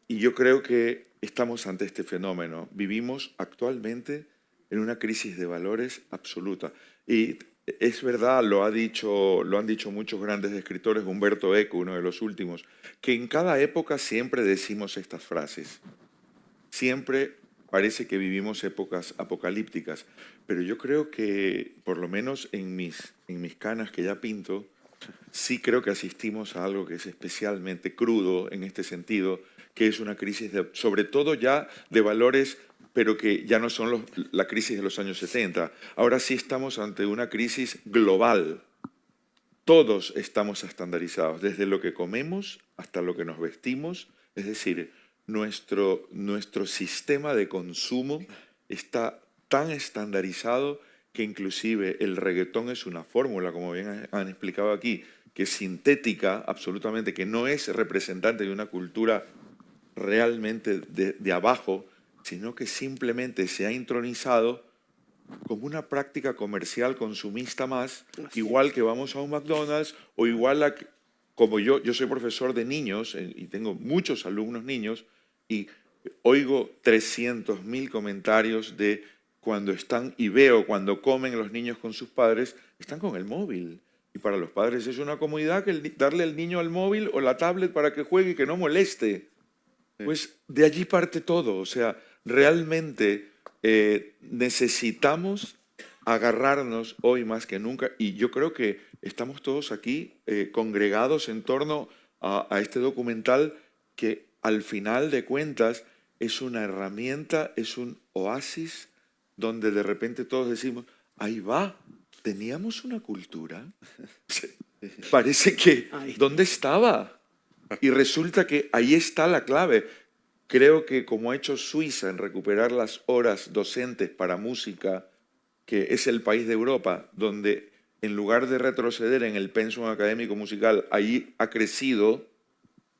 Y yo creo que estamos ante este fenómeno. Vivimos actualmente en una crisis de valores absoluta. Y es verdad, lo han dicho muchos grandes escritores, Humberto Eco, uno de los últimos, que en cada época siempre decimos estas frases. Siempre parece que vivimos épocas apocalípticas, pero yo creo que, por lo menos en mis canas que ya pinto, sí creo que asistimos a algo que es especialmente crudo en este sentido, que es una crisis, sobre todo ya de valores, pero que ya no son la crisis de los años 70. Ahora sí estamos ante una crisis global. Todos estamos estandarizados, desde lo que comemos hasta lo que nos vestimos, es decir, nuestro sistema de consumo está tan estandarizado que inclusive el reggaetón es una fórmula, como bien han explicado aquí, que es sintética absolutamente, que no es representante de una cultura realmente de abajo, sino que simplemente se ha intronizado como una práctica comercial consumista más, igual que vamos a un McDonald's o igual como yo soy profesor de niños y tengo muchos alumnos niños y oigo 300.000 comentarios de cuando están, y veo cuando comen los niños con sus padres, están con el móvil. Y para los padres es una comodidad que darle al niño al móvil o la tablet para que juegue y que no moleste. Pues de allí parte todo. O sea, realmente necesitamos agarrarnos hoy más que nunca, y yo creo que estamos todos aquí congregados en torno a este documental que al final de cuentas es una herramienta, es un oasis donde de repente todos decimos, ahí va, teníamos una cultura. Parece que, ¿dónde estaba? Y resulta que ahí está la clave. Creo que como ha hecho Suiza en recuperar las horas docentes para música, que es el país de Europa donde en lugar de retroceder en el pensum académico musical, ahí ha crecido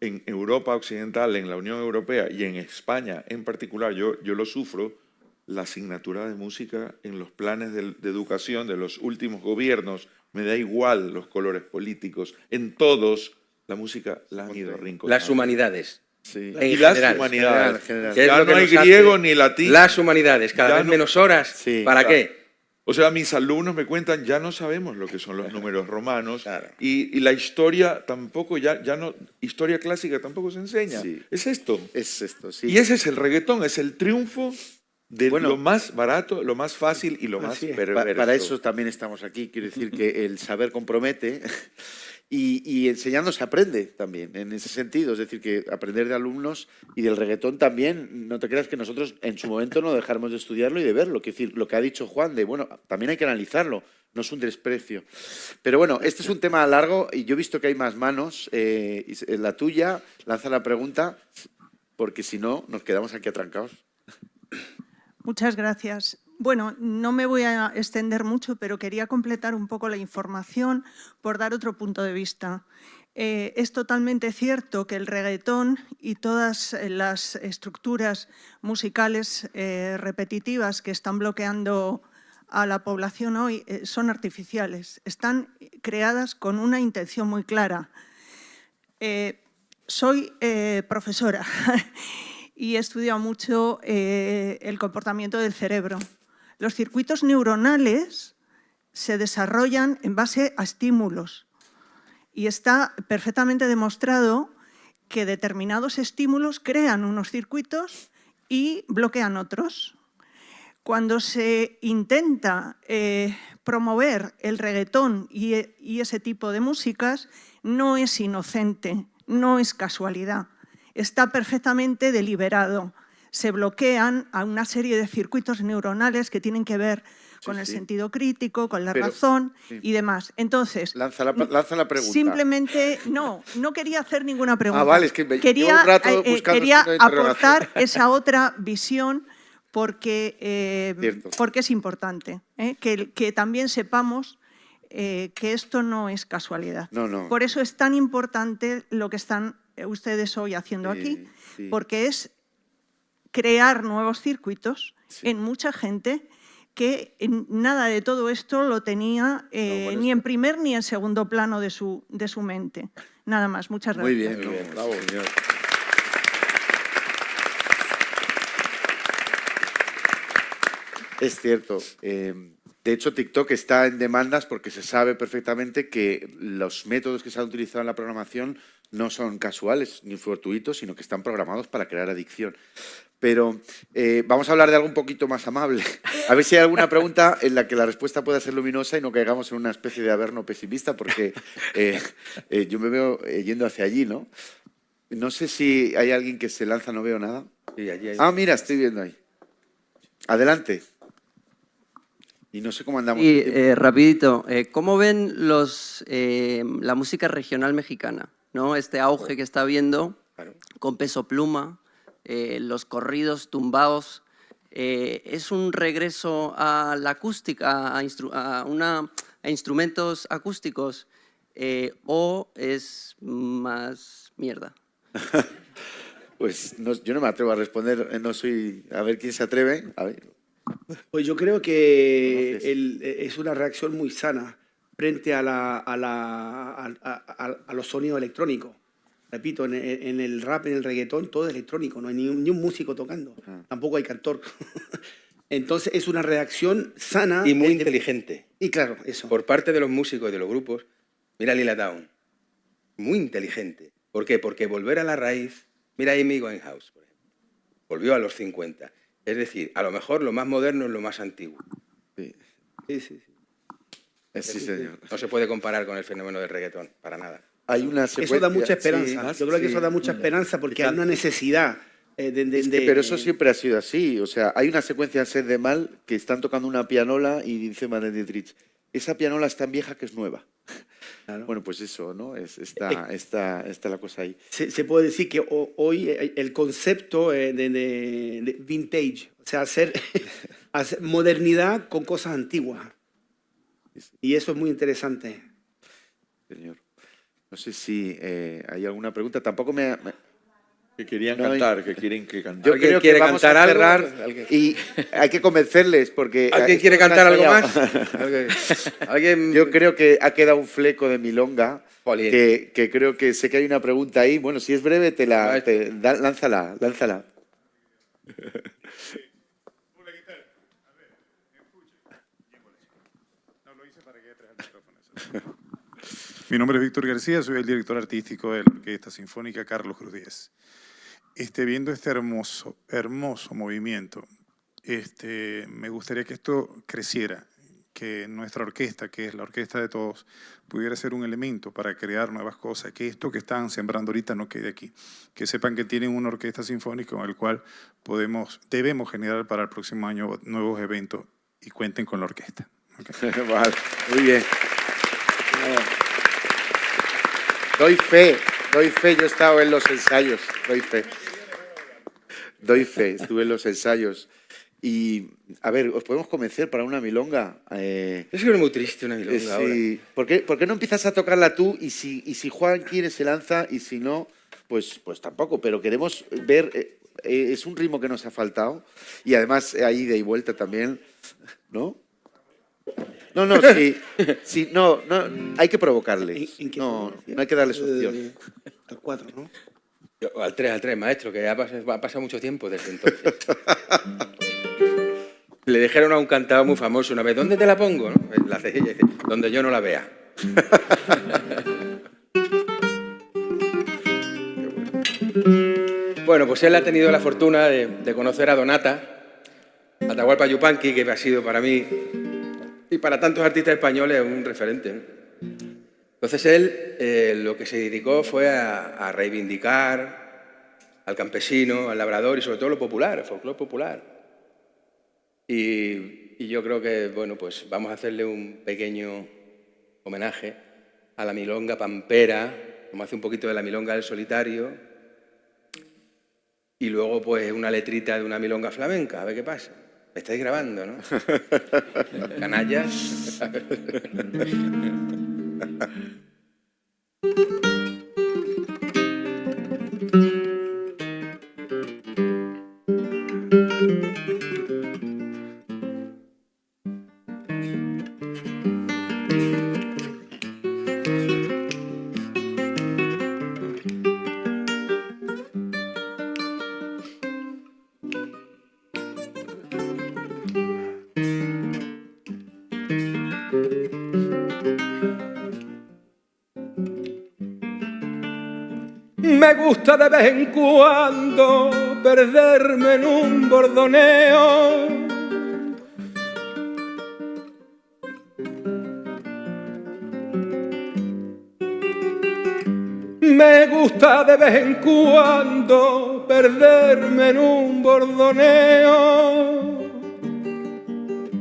en Europa Occidental, en la Unión Europea y en España en particular, yo lo sufro, la asignatura de música en los planes de educación de los últimos gobiernos, me da igual los colores políticos, en todos la música la han ido rinconando. Las humanidades. Sí. Y las humanidades. General. ¿Qué es Ya lo que no hay nos hace? griego ni latín. Las humanidades, cada Ya vez no- menos horas. Sí, ¿Para claro. qué? O sea, mis alumnos me cuentan, ya no sabemos lo que son los números romanos, Claro. y la historia tampoco, ya no, historia clásica tampoco se enseña. Sí. Es esto. Es esto, sí. Y ese es el reggaetón, es el triunfo de Bueno. lo más barato, lo más fácil y lo más Así es. perverso. Para eso también estamos aquí. Quiero decir que el saber compromete y enseñando se aprende también, en ese sentido. Es decir, que aprender de alumnos y del reggaetón también, no te creas que nosotros en su momento no dejáramos de estudiarlo y de verlo. Quiero decir, lo que ha dicho Juan, de bueno, también hay que analizarlo, no es un desprecio. Pero bueno, este es un tema largo y yo he visto que hay más manos. La tuya, lanza la pregunta, porque si no, nos quedamos aquí atrancados. Muchas gracias. Bueno, no me voy a extender mucho, pero quería completar un poco la información por dar otro punto de vista. Es totalmente cierto que el reggaetón y todas las estructuras musicales repetitivas que están bloqueando a la población hoy son artificiales, están creadas con una intención muy clara. Soy profesora y he estudiado mucho el comportamiento del cerebro. Los circuitos neuronales se desarrollan en base a estímulos y está perfectamente demostrado que determinados estímulos crean unos circuitos y bloquean otros. Cuando se intenta promover el reggaetón y ese tipo de músicas, no es inocente, no es casualidad, está perfectamente deliberado. Se bloquean a una serie de circuitos neuronales que tienen que ver con el sentido crítico, con la razón y demás. Entonces, Lanza la pregunta. simplemente, no quería hacer ninguna pregunta. Ah, vale, es que llevo quería, un rato buscando quería signo de interrogación. aportar esa otra visión porque es importante, que también sepamos que esto no es casualidad. No. Por eso es tan importante lo que están ustedes hoy haciendo aquí, porque es crear nuevos circuitos en mucha gente que nada de todo esto lo tenía ni en primer ni en segundo plano de su mente. Nada más, muchas gracias. Muy bien, bravo. Es cierto. De hecho, TikTok está en demandas porque se sabe perfectamente que los métodos que se han utilizado en la programación no son casuales ni fortuitos, sino que están programados para crear adicción. Pero vamos a hablar de algo un poquito más amable. A ver si hay alguna pregunta en la que la respuesta pueda ser luminosa y no caigamos en una especie de averno pesimista, porque yo me veo yendo hacia allí, ¿no? No sé si hay alguien que se lanza, no veo nada. Sí, allí hay... Ah, mira, estoy viendo ahí. Adelante. Y no sé cómo andamos. Y rapidito, ¿cómo ven la música regional mexicana? ¿No? Este auge que está habiendo con Peso Pluma, los corridos tumbados, ¿es un regreso a la acústica, a instrumentos acústicos o es más mierda? Pues yo no me atrevo a responder, no soy... A ver quién se atreve. A ver. Pues yo creo que es una reacción muy sana frente a los sonidos electrónicos. Repito, en el rap, en el reggaetón, todo es electrónico, no hay ni un músico tocando, tampoco hay cantor. Entonces es una reacción sana. Y muy inteligente. Y claro, eso. Por parte de los músicos y de los grupos. Mira Lila Downs. Muy inteligente. ¿Por qué? Porque volver a la raíz. Mira a Amy Winehouse, por ejemplo. Volvió a los 50. Es decir, a lo mejor lo más moderno es lo más antiguo. Sí. Sí, señor. No se puede comparar con el fenómeno del reggaetón, para nada. Hay una secuencia. Eso da mucha esperanza. Yo creo que eso da mucha esperanza porque hay una necesidad pero eso siempre ha sido así. O sea, hay una secuencia en Sed de Mal que están tocando una pianola y dice Marlene Dietrich, esa pianola es tan vieja que es nueva. Claro. Bueno, pues eso, ¿no? Está la cosa ahí. Se puede decir que hoy el concepto de vintage, o sea, hacer modernidad con cosas antiguas. Y eso es muy interesante. Señor. No sé si hay alguna pregunta. Tampoco que querían cantar, que quieren que cantara. Yo creo que vamos a cerrar y hay que convencerles porque... ¿Alguien quiere cantar algo más? Yo creo que ha quedado un fleco de milonga que creo que sé que hay una pregunta ahí. Bueno, si es breve, lánzala. Mi nombre es Víctor García, soy el director artístico de la Orquesta Sinfónica Carlos Cruz Diez. Viendo este hermoso movimiento, me gustaría que esto creciera, que nuestra orquesta, que es la orquesta de todos, pudiera ser un elemento para crear nuevas cosas, que esto que están sembrando ahorita no quede aquí, que sepan que tienen una orquesta sinfónica con el cual debemos generar para el próximo año nuevos eventos y cuenten con la orquesta. Okay. Vale, muy bien. Doy fe, yo he estado en los ensayos, doy fe, estuve en los ensayos. Y, a ver, ¿os podemos convencer para una milonga? Es que es muy triste una milonga ahora. ¿Por qué no empiezas a tocarla tú? Y si Juan quiere se lanza y si no, pues tampoco. Pero queremos ver, es un ritmo que nos ha faltado. Y además hay ida y vuelta también, ¿no? No, sí, no, hay que provocarles. No hay que darles opción. Al 4, ¿no? Al 3, maestro, que ha pasado mucho tiempo desde entonces. Le dijeron a un cantador muy famoso una vez, ¿dónde te la pongo? ¿No? La cejilla dice, donde yo no la vea. Bueno, pues él ha tenido la fortuna de conocer a Donata, Atahualpa Yupanqui, que ha sido para mí y para tantos artistas españoles un referente, ¿no? Entonces él lo que se dedicó fue a reivindicar al campesino, al labrador y sobre todo lo popular, el folclore popular. Y yo creo que, bueno, pues vamos a hacerle un pequeño homenaje a la milonga pampera, como hace un poquito de la milonga del solitario, y luego pues una letrita de una milonga flamenca, a ver qué pasa. Me estáis grabando, ¿no? Canallas. Me gusta de vez en cuando perderme en un bordoneo. Me gusta de vez en cuando perderme en un bordoneo.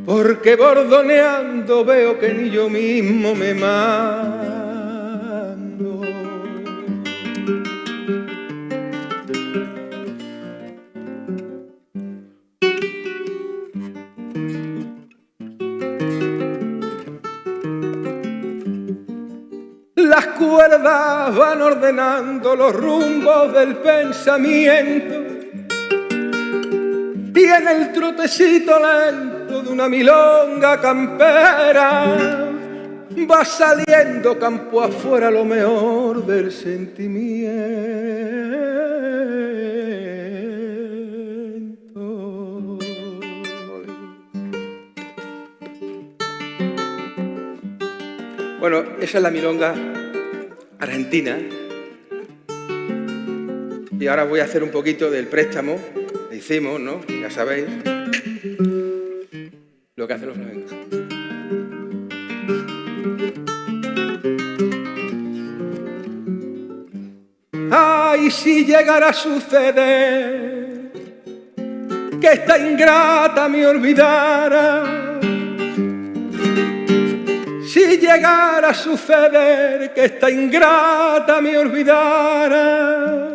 Porque bordoneando veo que ni yo mismo me mando. Las cuerdas van ordenando los rumbos del pensamiento y en el trotecito lento de una milonga campera va saliendo campo afuera lo mejor del sentimiento. Bueno, esa es la milonga argentina. Y ahora voy a hacer un poquito del préstamo que hicimos, ¿no? Ya sabéis lo que hacen los flamencos. Ay, si llegara a suceder que esta ingrata me olvidara, si llegara a suceder que esta ingrata me olvidara,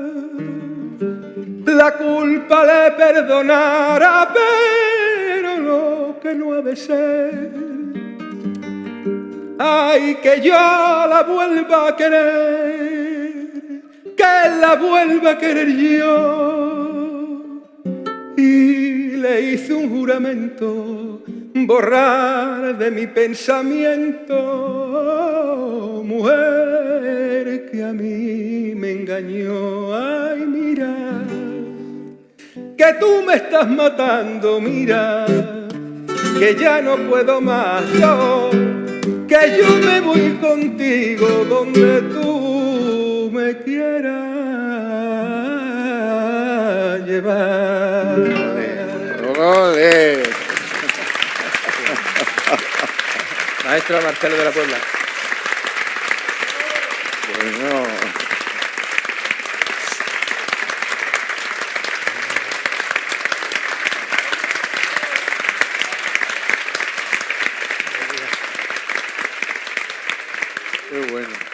la culpa le perdonara, pero lo que no ha de ser, ay, que yo la vuelva a querer, que la vuelva a querer yo. Y le hice un juramento, borrar de mi pensamiento, mujer que a mí me engañó. Ay, mira, que tú me estás matando, mira, que ya no puedo más yo, que yo me voy contigo donde tú me quieras llevar. ¡Ole! Maestro Marcelo de la Puebla. Bueno. Qué bueno.